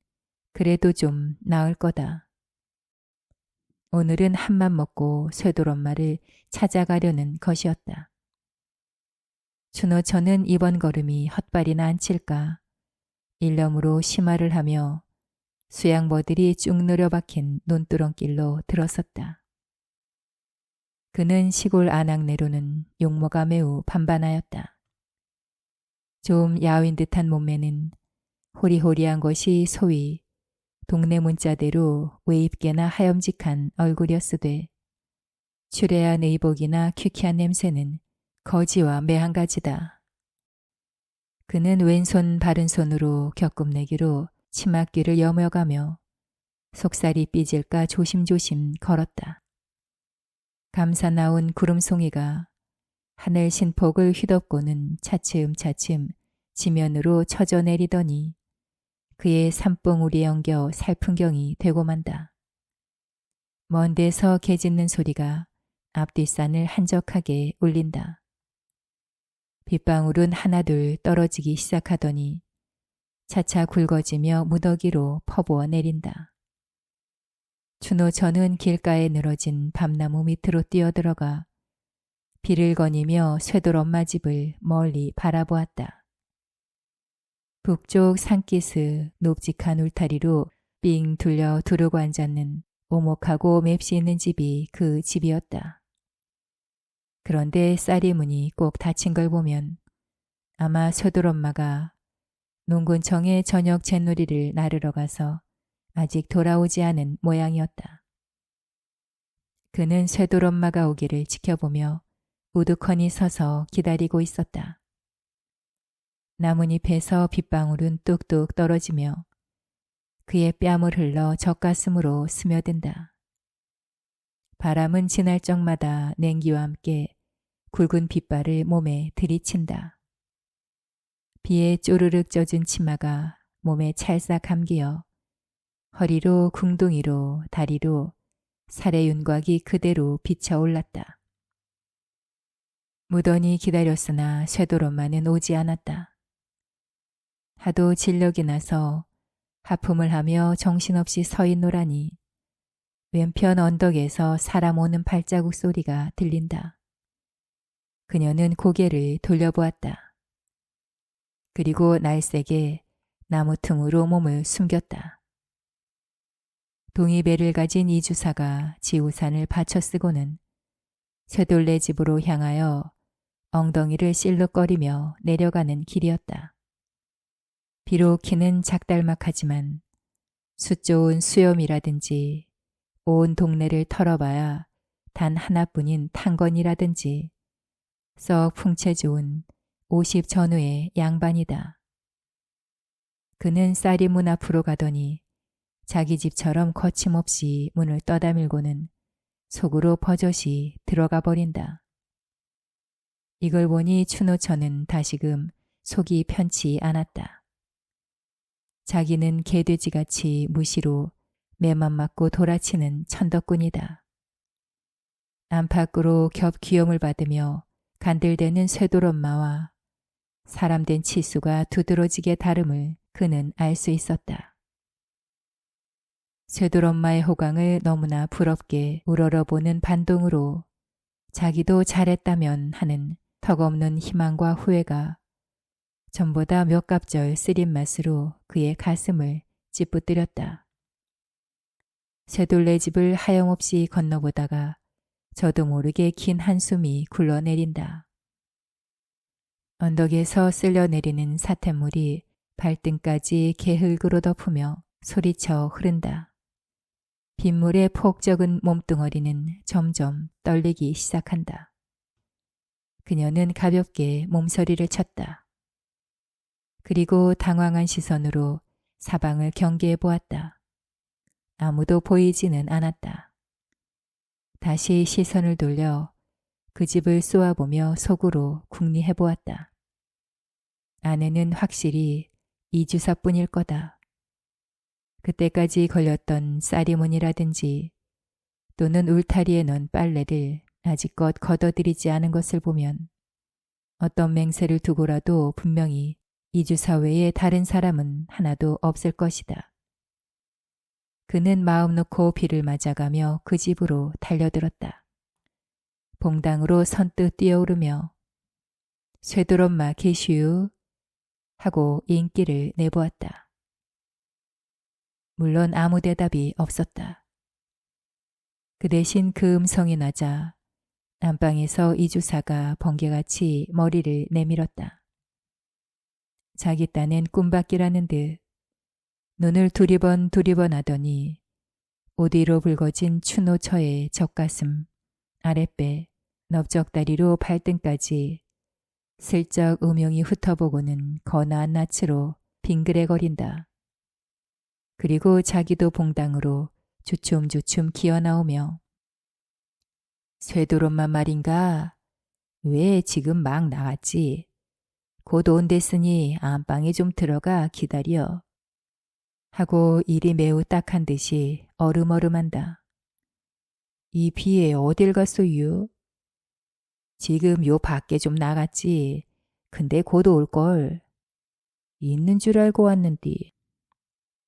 그래도 좀 나을 거다. 오늘은 한맘 먹고 쇠돌엄마를 찾아가려는 것이었다. 춘호처는 이번 걸음이 헛발이나 안 칠까 일념으로 심화를 하며 수양버들이 쭉 늘어박힌 논두렁길로 들어섰다. 그는 시골 안악내로는 용모가 매우 반반하였다. 좀 야윈 듯한 몸매는 호리호리한 것이 소위 동네 문자대로 외입게나 하염직한 얼굴이었으되 추레한 의복이나 퀴퀴한 냄새는 거지와 매한가지다. 그는 왼손 바른손으로 겹금내기로 치맛귀를 여며가며 속살이 삐질까 조심조심 걸었다. 감사 나온 구름송이가 하늘 신폭을 휘덮고는 차츰차츰 지면으로 처져 내리더니 그의 산봉우리에 엉겨 살풍경이 되고 만다. 먼 데서 개 짖는 소리가 앞뒷산을 한적하게 울린다. 빗방울은 하나둘 떨어지기 시작하더니 차차 굵어지며 무더기로 퍼부어 내린다. 추노천은 길가에 늘어진 밤나무 밑으로 뛰어들어가 비를 거니며 쇠돌 엄마 집을 멀리 바라보았다. 북쪽 산기슭 높직한 울타리로 삥 둘려 두르고 앉았는 오목하고 맵시 있는 집이 그 집이었다. 그런데 쌀이 문이 꼭 닫힌 걸 보면 아마 쇠돌 엄마가 농군청에 저녁 잿놀이를 나르러 가서 아직 돌아오지 않은 모양이었다. 그는 쇠돌 엄마가 오기를 지켜보며 우두커니 서서 기다리고 있었다. 나뭇잎에서 빗방울은 뚝뚝 떨어지며 그의 뺨을 흘러 젖가슴으로 스며든다. 바람은 지날 적마다 냉기와 함께 굵은 빗발을 몸에 들이친다. 비에 쪼르륵 젖은 치마가 몸에 찰싹 감기어 허리로 궁둥이로 다리로 살의 윤곽이 그대로 비쳐올랐다. 무던히 기다렸으나 쇠돌 엄마는 오지 않았다. 하도 진력이 나서 하품을 하며 정신없이 서 있노라니 왼편 언덕에서 사람 오는 발자국 소리가 들린다. 그녀는 고개를 돌려보았다. 그리고 날쌔게 나무 틈으로 몸을 숨겼다. 동이배를 가진 이주사가 지우산을 받쳐 쓰고는 쇠돌레 집으로 향하여 엉덩이를 실룩거리며 내려가는 길이었다. 비록 키는 작달막하지만 숫 좋은 수염이라든지 온 동네를 털어봐야 단 하나뿐인 탕건이라든지 썩 풍채 좋은 50 전후의 양반이다. 그는 쌀이 문 앞으로 가더니 자기 집처럼 거침없이 문을 떠다밀고는 속으로 버젓이 들어가 버린다. 이걸 보니 추노천은 다시금 속이 편치 않았다. 자기는 개돼지같이 무시로 매만 맞고 돌아치는 천덕꾼이다. 안팎으로 겹 귀염을 받으며 간들대는 쇠돌 엄마와 사람된 치수가 두드러지게 다름을 그는 알 수 있었다. 쇠돌 엄마의 호강을 너무나 부럽게 우러러보는 반동으로 자기도 잘했다면 하는 턱없는 희망과 후회가 전보다 몇 갑절 쓰린 맛으로 그의 가슴을 찌뿌뜨렸다. 쇠돌레 집을 하염없이 건너보다가 저도 모르게 긴 한숨이 굴러내린다. 언덕에서 쓸려내리는 사태물이 발등까지 개흙으로 덮으며 소리쳐 흐른다. 빗물에 폭 적은 몸뚱어리는 점점 떨리기 시작한다. 그녀는 가볍게 몸서리를 쳤다. 그리고 당황한 시선으로 사방을 경계해 보았다. 아무도 보이지는 않았다. 다시 시선을 돌려 그 집을 쏘아보며 속으로 궁리해 보았다. 아내는 확실히 이주사뿐일 거다. 그때까지 걸렸던 쌀이문이라든지 또는 울타리에 넣은 빨래를 아직껏 걷어들이지 않은 것을 보면 어떤 맹세를 두고라도 분명히 이주사 외에 다른 사람은 하나도 없을 것이다. 그는 마음 놓고 비를 맞아가며 그 집으로 달려들었다. 봉당으로 선뜻 뛰어오르며 쇠돌 엄마 계슈 하고 인기를 내보았다. 물론 아무 대답이 없었다. 그 대신 그 음성이 나자 안방에서 이주사가 번개같이 머리를 내밀었다. 자기 딴엔 꿈밖이라는 듯 눈을 두리번 하더니 옷 위로 붉어진 추노처의 젖가슴, 아랫배, 넓적다리로 발등까지 슬쩍 음영이 훑어보고는 거나한 낯으로 빙그레거린다. 그리고 자기도 봉당으로 주춤주춤 기어나오며 쇠도롬만 말인가? 왜 지금 막 나갔지? 곧 온댔으니 안방에 좀 들어가 기다려. 하고 일이 매우 딱한 듯이 어름어름한다. 이 비에 어딜 갔소유? 지금 요 밖에 좀 나갔지. 근데 곧 올걸. 있는 줄 알고 왔는디.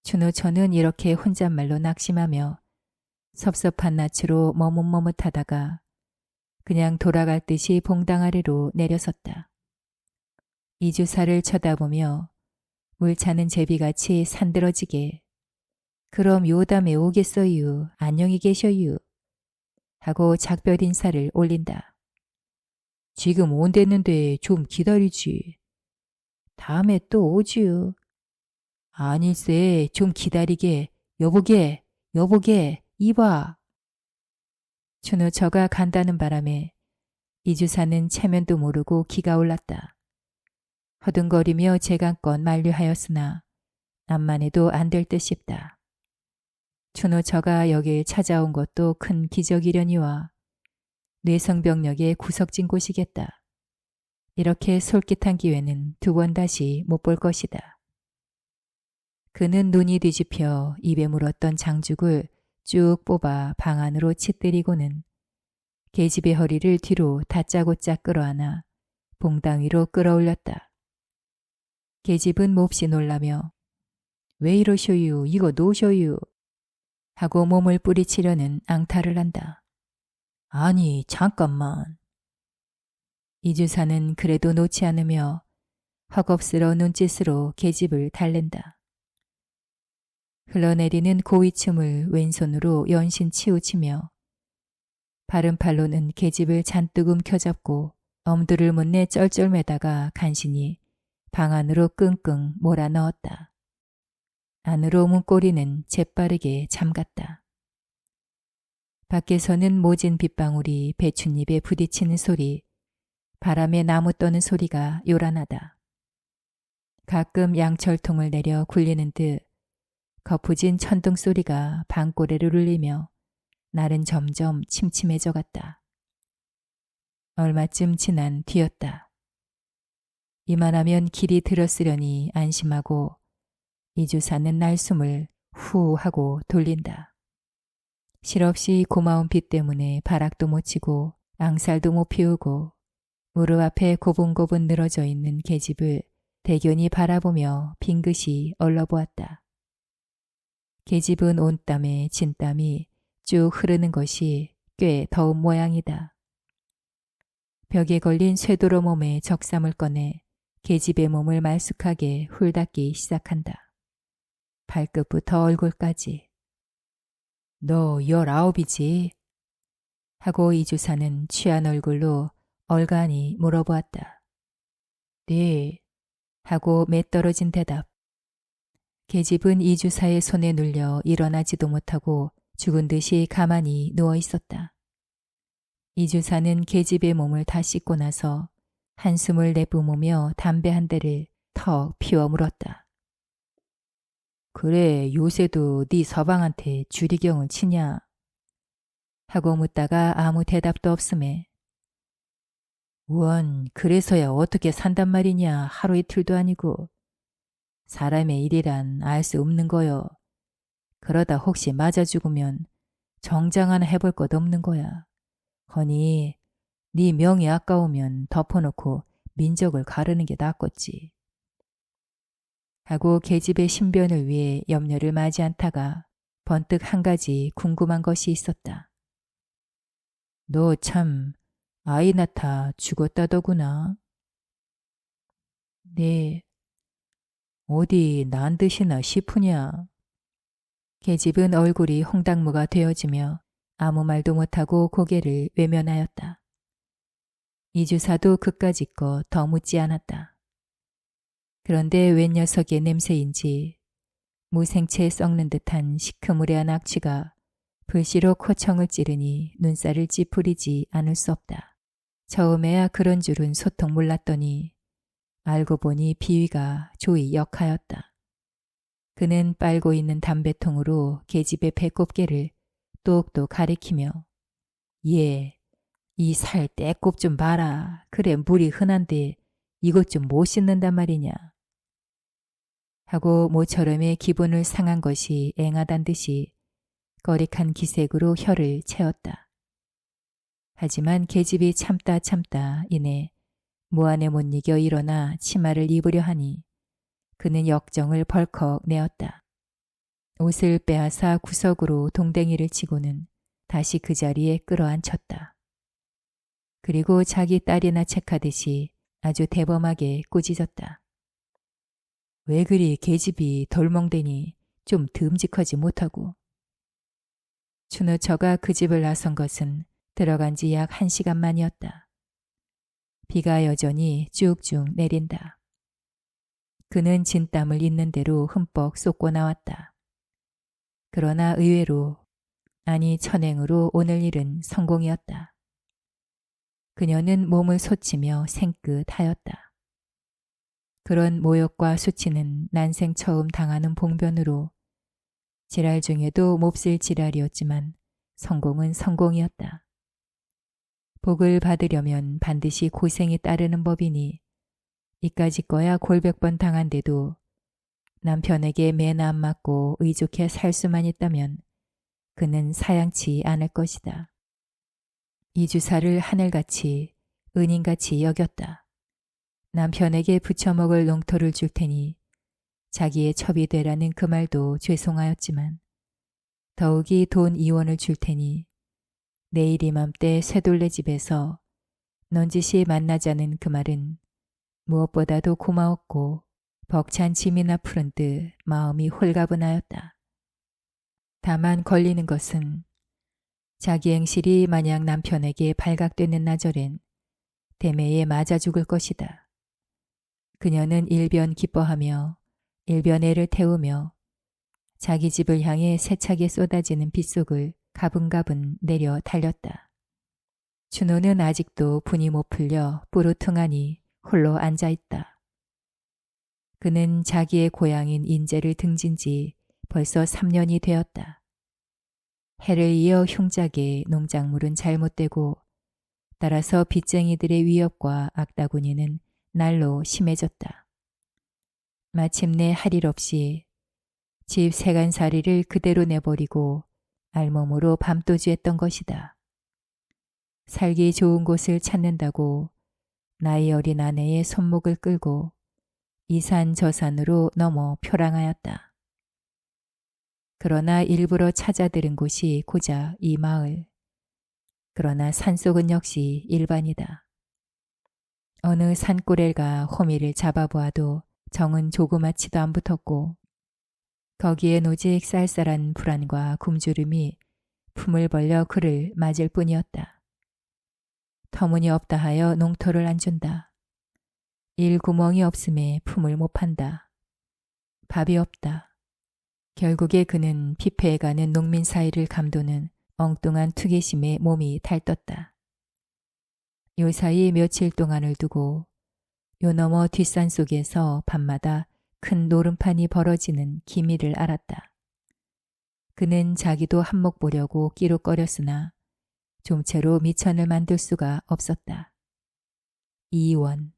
춘우처는 이렇게 혼잣말로 낙심하며 섭섭한 낯으로 머뭇머뭇하다가 그냥 돌아갈 듯이 봉당 아래로 내려섰다. 이주사를 쳐다보며 물 차는 제비같이 산들어지게 그럼 요담에 오겠어유. 안녕히 계셔유. 하고 작별 인사를 올린다. 지금 온댔는데 좀 기다리지. 다음에 또 오지요. 아닐세 좀 기다리게. 여보게 이봐. 춘우처가 간다는 바람에 이주사는 체면도 모르고 기가 올랐다. 허둥거리며 재간껏 만류하였으나 남만해도 안 될 듯 싶다. 춘우처가 여길 찾아온 것도 큰 기적이려니와 뇌성병력의 구석진 곳이겠다. 이렇게 솔깃한 기회는 두 번 다시 못 볼 것이다. 그는 눈이 뒤집혀 입에 물었던 장죽을 쭉 뽑아 방 안으로 치뜨리고는 계집의 허리를 뒤로 다짜고짜 끌어안아 봉당 위로 끌어올렸다. 계집은 몹시 놀라며 왜 이러쇼유 이거 놓으쇼유 하고 몸을 뿌리치려는 앙탈을 한다. 아니 잠깐만. 이주사는 그래도 놓지 않으며 허겁스러운 눈짓으로 계집을 달랜다. 흘러내리는 고위춤을 왼손으로 연신 치우치며 바른 팔로는 계집을 잔뜩 움켜잡고 엄두를 못 내 쩔쩔매다가 간신히 방 안으로 끙끙 몰아넣었다. 안으로 문고리는 재빠르게 잠갔다. 밖에서는 모진 빗방울이 배춧잎에 부딪히는 소리, 바람에 나무 떠는 소리가 요란하다. 가끔 양철통을 내려 굴리는 듯 거푸진 천둥 소리가 방꼬레를 울리며 날은 점점 침침해져 갔다. 얼마쯤 지난 뒤였다. 이만하면 길이 들었으려니 안심하고 이주사는 날숨을 후 하고 돌린다. 실없이 고마운 비 때문에 바락도 못 치고 앙살도 못 피우고 무릎 앞에 고분고분 늘어져 있는 계집을 대견히 바라보며 빙긋이 얼러보았다. 계집은 온땀에 진땀이 쭉 흐르는 것이 꽤 더운 모양이다. 벽에 걸린 쇠도로 몸에 적삼을 꺼내 계집의 몸을 말쑥하게 훑닦기 시작한다. 발끝부터 얼굴까지. 너 19이지? 하고 이주사는 취한 얼굴로 얼간히 물어보았다. 네. 하고 매떨어진 대답. 계집은 이주사의 손에 눌려 일어나지도 못하고 죽은 듯이 가만히 누워 있었다. 이주사는 계집의 몸을 다 씻고 나서 한숨을 내뿜으며 담배 한 대를 턱 피워 물었다. 그래 요새도 네 서방한테 주리경을 치냐? 하고 묻다가 아무 대답도 없음에 원 그래서야 어떻게 산단 말이냐 하루 이틀도 아니고 사람의 일이란 알 수 없는 거요. 그러다 혹시 맞아 죽으면 정장 하나 해볼 것 없는 거야. 허니 네 명이 아까우면 덮어놓고 민족을 가르는 게 낫겠지. 하고 계집의 신변을 위해 염려를 마지 않다가 번뜩 한 가지 궁금한 것이 있었다. 너 참 아이 낳다 죽었다더구나. 네. 어디 난 듯이나 싶으냐. 계집은 얼굴이 홍당무가 되어지며 아무 말도 못하고 고개를 외면하였다. 이주사도 그까짓 거 더 묻지 않았다. 그런데 웬 녀석의 냄새인지 무생채 썩는 듯한 시커무레한 악취가 불시로 코청을 찌르니 눈살을 찌푸리지 않을 수 없다. 처음에야 그런 줄은 소통 몰랐더니 알고 보니 비위가 조이 역하였다. 그는 빨고 있는 담배통으로 계집의 배꼽개를 똑똑 가리키며 예, 이 살 떼꼽 좀 봐라. 그래 물이 흔한데 이것 좀 못 씻는단 말이냐. 하고 모처럼의 기분을 상한 것이 앵하단 듯이 꺼릭한 기색으로 혀를 채웠다. 하지만 계집이 참다 이내 무안에 못 이겨 일어나 치마를 입으려 하니 그는 역정을 벌컥 내었다. 옷을 빼앗아 구석으로 동댕이를 치고는 다시 그 자리에 끌어앉혔다. 그리고 자기 딸이나 책하듯이 아주 대범하게 꾸짖었다. 왜 그리 계집이 덜멍대니 좀 듬직하지 못하고. 추노처가 그 집을 나선 것은 들어간 지 약 1시간 만이었다. 비가 여전히 쭉쭉 내린다. 그는 진땀을 있는 대로 흠뻑 쏟고 나왔다. 그러나 의외로, 아니 천행으로 오늘 일은 성공이었다. 그녀는 몸을 솟치며 생긋하였다. 그런 모욕과 수치는 난생 처음 당하는 봉변으로 지랄 중에도 몹쓸 지랄이었지만 성공은 성공이었다. 복을 받으려면 반드시 고생이 따르는 법이니 이까짓 거야 골백번 당한데도 남편에게 매나 안 맞고 의족해 살 수만 있다면 그는 사양치 않을 것이다. 이 주사를 하늘같이 은인같이 여겼다. 남편에게 부쳐먹을 농토를 줄 테니 자기의 첩이 되라는 그 말도 죄송하였지만 더욱이 돈 2원을 줄 테니 내일 이맘때 쇠돌레 집에서 넌지시 만나자는 그 말은 무엇보다도 고마웠고 벅찬 짐이나 푸른 듯 마음이 홀가분하였다. 다만 걸리는 것은 자기 행실이 만약 남편에게 발각되는 나절엔 대매에 맞아 죽을 것이다. 그녀는 일변 기뻐하며 일변 애를 태우며 자기 집을 향해 세차게 쏟아지는 빗속을 가분가분 내려 달렸다. 준호는 아직도 분이 못 풀려 뿌르퉁하니 홀로 앉아있다. 그는 자기의 고향인 인제를 등진 지 벌써 3년이 되었다. 해를 이어 흉작의 농작물은 잘못되고 따라서 빚쟁이들의 위협과 악다구니는 날로 심해졌다. 마침내 할 일 없이 집 세간살이를 그대로 내버리고 알몸으로 밤도주했던 것이다. 살기 좋은 곳을 찾는다고 나이 어린 아내의 손목을 끌고 이 산 저 산으로 넘어 표랑하였다. 그러나 일부러 찾아들은 곳이 고작 이 마을. 그러나 산속은 역시 일반이다. 어느 산골엘가 호미를 잡아보아도 정은 조그맣지도 안 붙었고 거기에 오직 쌀쌀한 불안과 굶주림이 품을 벌려 그를 맞을 뿐이었다. 터무니없다 하여 농토를 안 준다. 일구멍이 없음에 품을 못 판다. 밥이 없다. 결국에 그는 피폐해가는 농민 사이를 감도는 엉뚱한 투기심에 몸이 달떴다. 요사이 며칠 동안을 두고 요 너머 뒷산 속에서 밤마다 큰 노름판이 벌어지는 기미를 알았다. 그는 자기도 한몫 보려고 끼룩거렸으나 좀채로 미천을 만들 수가 없었다. 이원.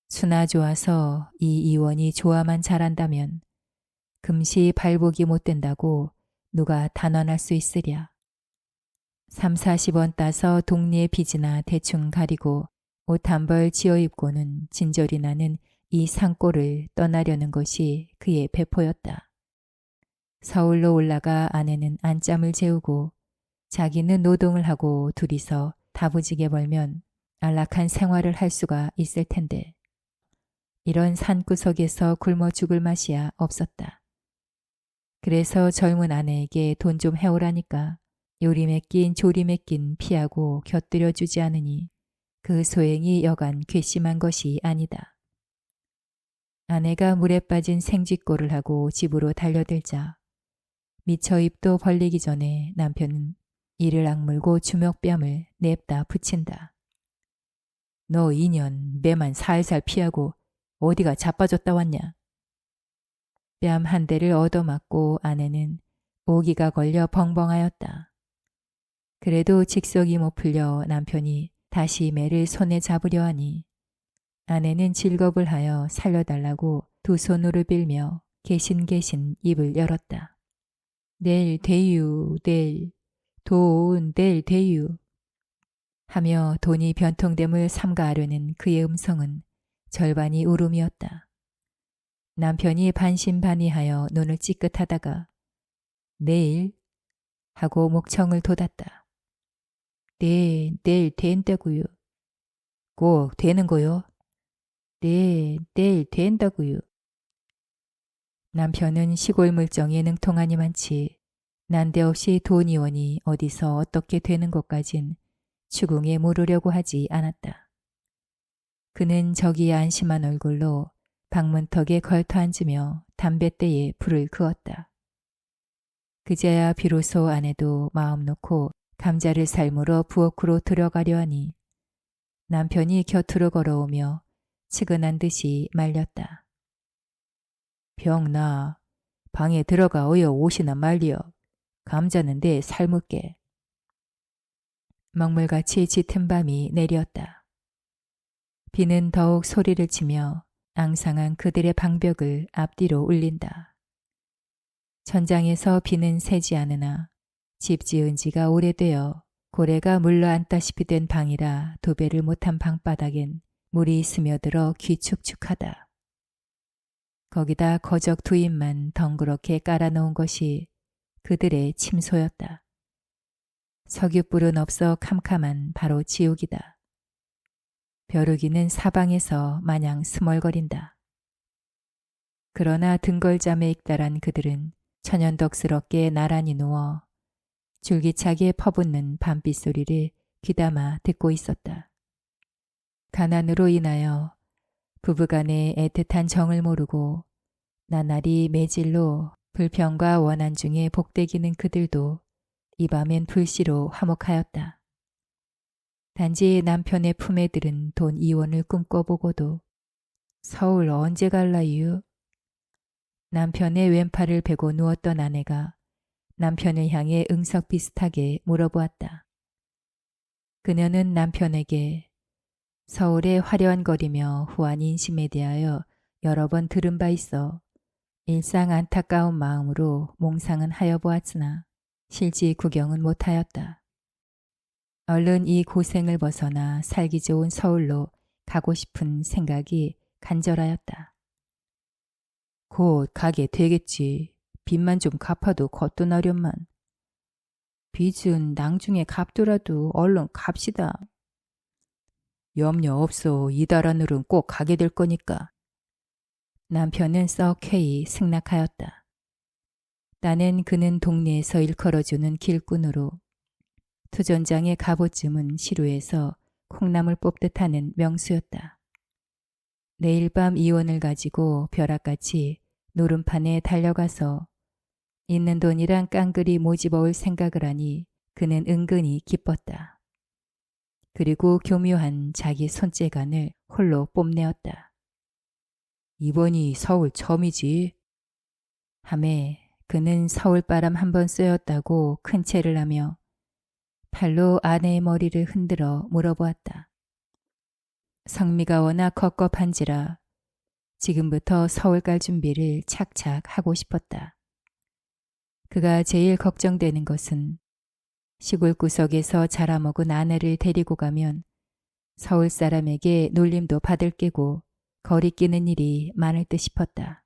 수나 좋아서 이 이원이 좋아만 잘한다면 금시 발복이 못 된다고 누가 단언할 수 있으랴. 30-40원 따서 동리의 빚이나 대충 가리고 옷 한 벌 지어 입고는 진절이 나는 이 산골을 떠나려는 것이 그의 배포였다. 서울로 올라가 아내는 안짬을 재우고 자기는 노동을 하고 둘이서 다부지게 벌면 안락한 생활을 할 수가 있을 텐데 이런 산구석에서 굶어 죽을 맛이야 없었다. 그래서 젊은 아내에게 돈 좀 해오라니까 요림에 낀 조림에 낀 피하고 곁들여 주지 않으니 그 소행이 여간 괘씸한 것이 아니다. 아내가 물에 빠진 생쥐꼴을 하고 집으로 달려들자 미처 입도 벌리기 전에 남편은 이를 악물고 주먹뺨을 냅다 붙인다. 너 2년 매만 살살 피하고 어디가 자빠졌다 왔냐? 뺨 한 대를 얻어맞고 아내는 모기가 걸려 벙벙하였다. 그래도 직속이 못 풀려 남편이 다시 매를 손에 잡으려 하니 아내는 질겁을 하여 살려달라고 두 손으로 빌며 개신개신 입을 열었다. 내일 대유, 내일, 돈, 내일 대유 하며 돈이 변통됨을 삼가하려는 그의 음성은 절반이 울음이었다. 남편이 반신반의하여 눈을 찌끗하다가 내일 하고 목청을 돋았다. 네, 내일 된다고요. 꼭 되는 거요? 네, 내일 된다고요. 남편은 시골 물정에 능통하니만치 난데없이 돈이원이 어디서 어떻게 되는 것까진 추궁에 물으려고 하지 않았다. 그는 저기에 안심한 얼굴로 방문턱에 걸터 앉으며 담뱃대에 불을 그었다. 그제야 비로소 아내도 마음 놓고 감자를 삶으러 부엌으로 들어가려 하니 남편이 곁으로 걸어오며 측은한 듯이 말렸다. 병나 방에 들어가 어여 옷이나 말리어 감자는 내 삶을게. 먹물같이 짙은 밤이 내렸다. 비는 더욱 소리를 치며 앙상한 그들의 방벽을 앞뒤로 울린다. 천장에서 비는 새지 않으나 집 지은 지가 오래되어 고래가 물러앉다시피 된 방이라 도배를 못한 방바닥엔 물이 스며들어 귀축축하다. 거기다 거적 두 입만 덩그렇게 깔아놓은 것이 그들의 침소였다. 석유불은 없어 캄캄한 바로 지옥이다. 벼루기는 사방에서 마냥 스멀거린다. 그러나 등걸잠에 익달한 그들은 천연덕스럽게 나란히 누워 줄기차게 퍼붓는 밤빛 소리를 귀담아 듣고 있었다. 가난으로 인하여 부부간의 애틋한 정을 모르고 나날이 매질로 불평과 원한 중에 복대기는 그들도 이 밤엔 불시로 화목하였다. 단지 남편의 품에 들은 돈 2원을 꿈꿔보고도 서울 언제 갈라유? 남편의 왼팔을 베고 누웠던 아내가 남편을 향해 응석 비슷하게 물어보았다. 그녀는 남편에게 서울의 화려한 거리며 후한 인심에 대하여 여러 번 들은 바 있어 일상 안타까운 마음으로 몽상은 하여 보았으나 실지 구경은 못하였다. 얼른 이 고생을 벗어나 살기 좋은 서울로 가고 싶은 생각이 간절하였다. 곧 가게 되겠지. 빚만 좀 갚아도 거뜬하련만. 빚은 낭중에 갚더라도 얼른 갑시다. 염려 없어. 이달 안으로는 꼭 가게 될 거니까. 남편은 썩해이 승낙하였다. 나는 그는 동네에서 일컬어주는 길꾼으로 투전장의 갑옷쯤은 시루에서 콩나물 뽑듯 하는 명수였다. 내일 밤 이원을 가지고 벼락같이 노름판에 달려가서 있는 돈이랑 깡그리 모집어올 생각을 하니 그는 은근히 기뻤다. 그리고 교묘한 자기 손재간을 홀로 뽐내었다. 이번이 서울 처음이지. 하매 그는 서울바람 한 번 쐬었다고 큰 채를 하며 팔로 아내의 머리를 흔들어 물어보았다. 성미가 워낙 겁겁한지라 지금부터 서울 갈 준비를 착착 하고 싶었다. 그가 제일 걱정되는 것은 시골 구석에서 자라먹은 아내를 데리고 가면 서울 사람에게 놀림도 받을 게고 거리끼는 일이 많을 듯 싶었다.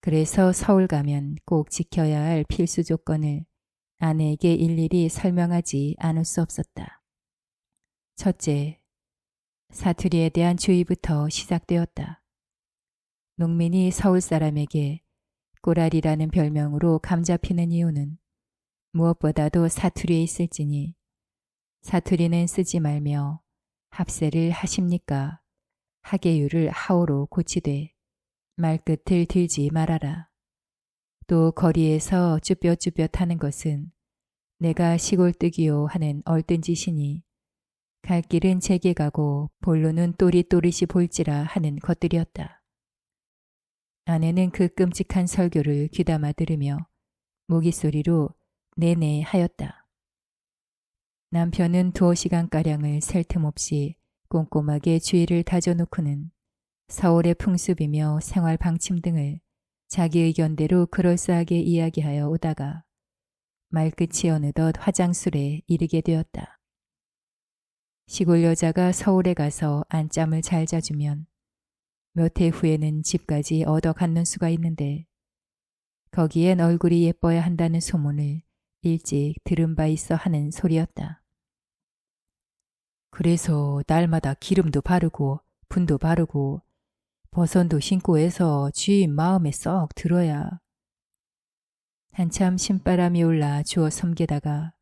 그래서 서울 가면 꼭 지켜야 할 필수 조건을 아내에게 일일이 설명하지 않을 수 없었다. 첫째, 사투리에 대한 주의부터 시작되었다. 농민이 서울 사람에게 꼬라리라는 별명으로 감잡히는 이유는 무엇보다도 사투리에 있을지니 사투리는 쓰지 말며 합세를 하십니까? 하계유를 하오로 고치되 말끝을 들지 말아라. 또 거리에서 쭈뼛쭈뼛 하는 것은 내가 시골뜨기요 하는 얼뜬짓이니 갈 길은 제게 가고 본론은 또릿또릿이 볼지라 하는 것들이었다. 아내는 그 끔찍한 설교를 귀담아 들으며 모기소리로 네네 하였다. 남편은 2시간가량을 셀 틈 없이 꼼꼼하게 주의를 다져놓고는 서울의 풍습이며 생활 방침 등을 자기 의견대로 그럴싸하게 이야기하여 오다가 말끝이 어느덧 화장술에 이르게 되었다. 시골 여자가 서울에 가서 안짬을 잘 자주면 몇 해 후에는 집까지 얻어 갖는 수가 있는데 거기엔 얼굴이 예뻐야 한다는 소문을 일찍 들은 바 있어 하는 소리였다. 그래서 날마다 기름도 바르고 분도 바르고 버선도 신고 해서 주인 마음에 썩 들어야. 한참 신바람이 올라 주워 섬게다가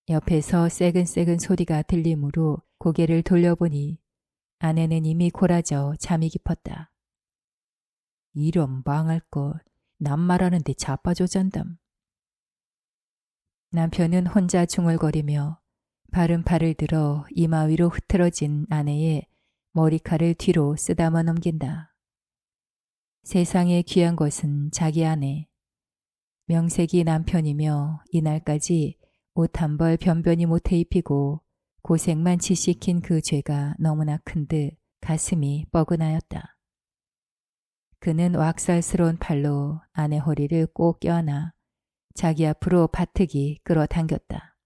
옆에서 새근새근 소리가 들리므로 고개를 돌려보니 아내는 이미 골아져 잠이 깊었다. 이런 망할 것, 남 말하는데 자빠져 잔담. 남편은 혼자 중얼거리며 바른 팔을 들어 이마 위로 흐트러진 아내의 머리칼을 뒤로 쓰다마 넘긴다. 세상에 귀한 것은 자기 아내. 명색이 남편이며 이날까지 옷 한 벌 변변히 못해 입히고 고생만 지시킨 그 죄가 너무나 큰 듯 가슴이 뻐근하였다. 그는 왁살스러운 팔로 아내 허리를 꼭 껴안아 자기 앞으로 바트기 끌어당겼다.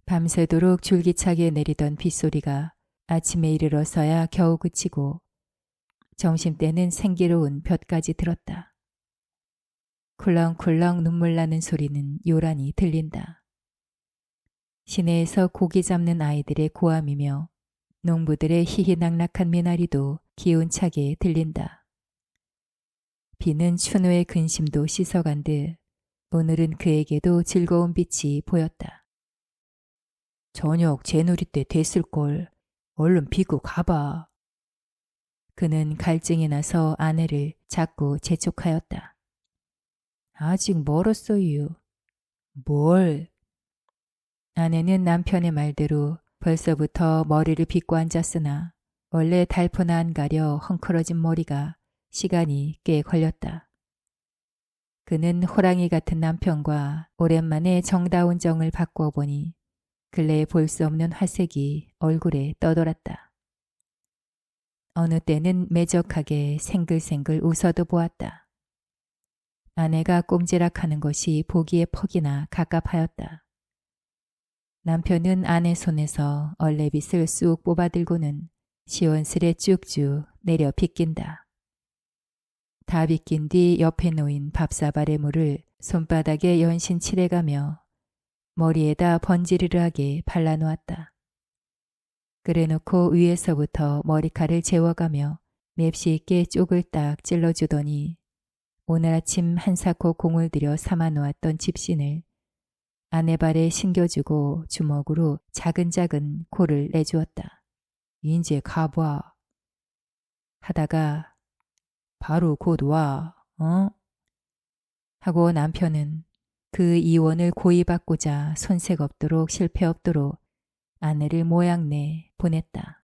밤새도록 줄기차게 내리던 빗소리가 아침에 이르러서야 겨우 그치고 점심때는 생기로운 볕까지 들었다. 쿨렁쿨렁 눈물 나는 소리는 요란히 들린다. 시내에서 고기 잡는 아이들의 고함이며 농부들의 희희낙낙한 미나리도 기운차게 들린다. 비는 춘우의 근심도 씻어간 듯 오늘은 그에게도 즐거운 빛이 보였다. 저녁 제누리 때 됐을걸. 얼른 비고 가봐. 그는 갈증이 나서 아내를 자꾸 재촉하였다. 아직 멀었어요. 뭘? 아내는 남편의 말대로 벌써부터 머리를 빗고 앉았으나 원래 달포나 안 가려 헝클어진 머리가 시간이 꽤 걸렸다. 그는 호랑이 같은 남편과 오랜만에 정다운 정을 바꿔보니 근래에 볼 수 없는 화색이 얼굴에 떠돌았다. 어느 때는 매적하게 생글생글 웃어도 보았다. 아내가 꼼지락하는 것이 보기에 퍽이나 갑갑하였다. 남편은 아내 손에서 얼레빗을 쑥 뽑아들고는 시원스레 쭉쭉 내려 빗긴다. 다 빗긴 뒤 옆에 놓인 밥사발의 물을 손바닥에 연신 칠해가며 머리에다 번지르르하게 발라놓았다. 그래놓고 위에서부터 머리칼을 재워가며 맵시 있게 쪽을 딱 찔러주더니 오늘 아침 한사코 공을 들여 삼아놓았던 집신을 아내 발에 신겨주고 주먹으로 자근자근 코를 내주었다. 인제 가봐. 하다가 바로 곧 와, 하고 남편은 그 이원을 고이 받고자 손색 없도록 실패 없도록 아내를 모양내 보냈다.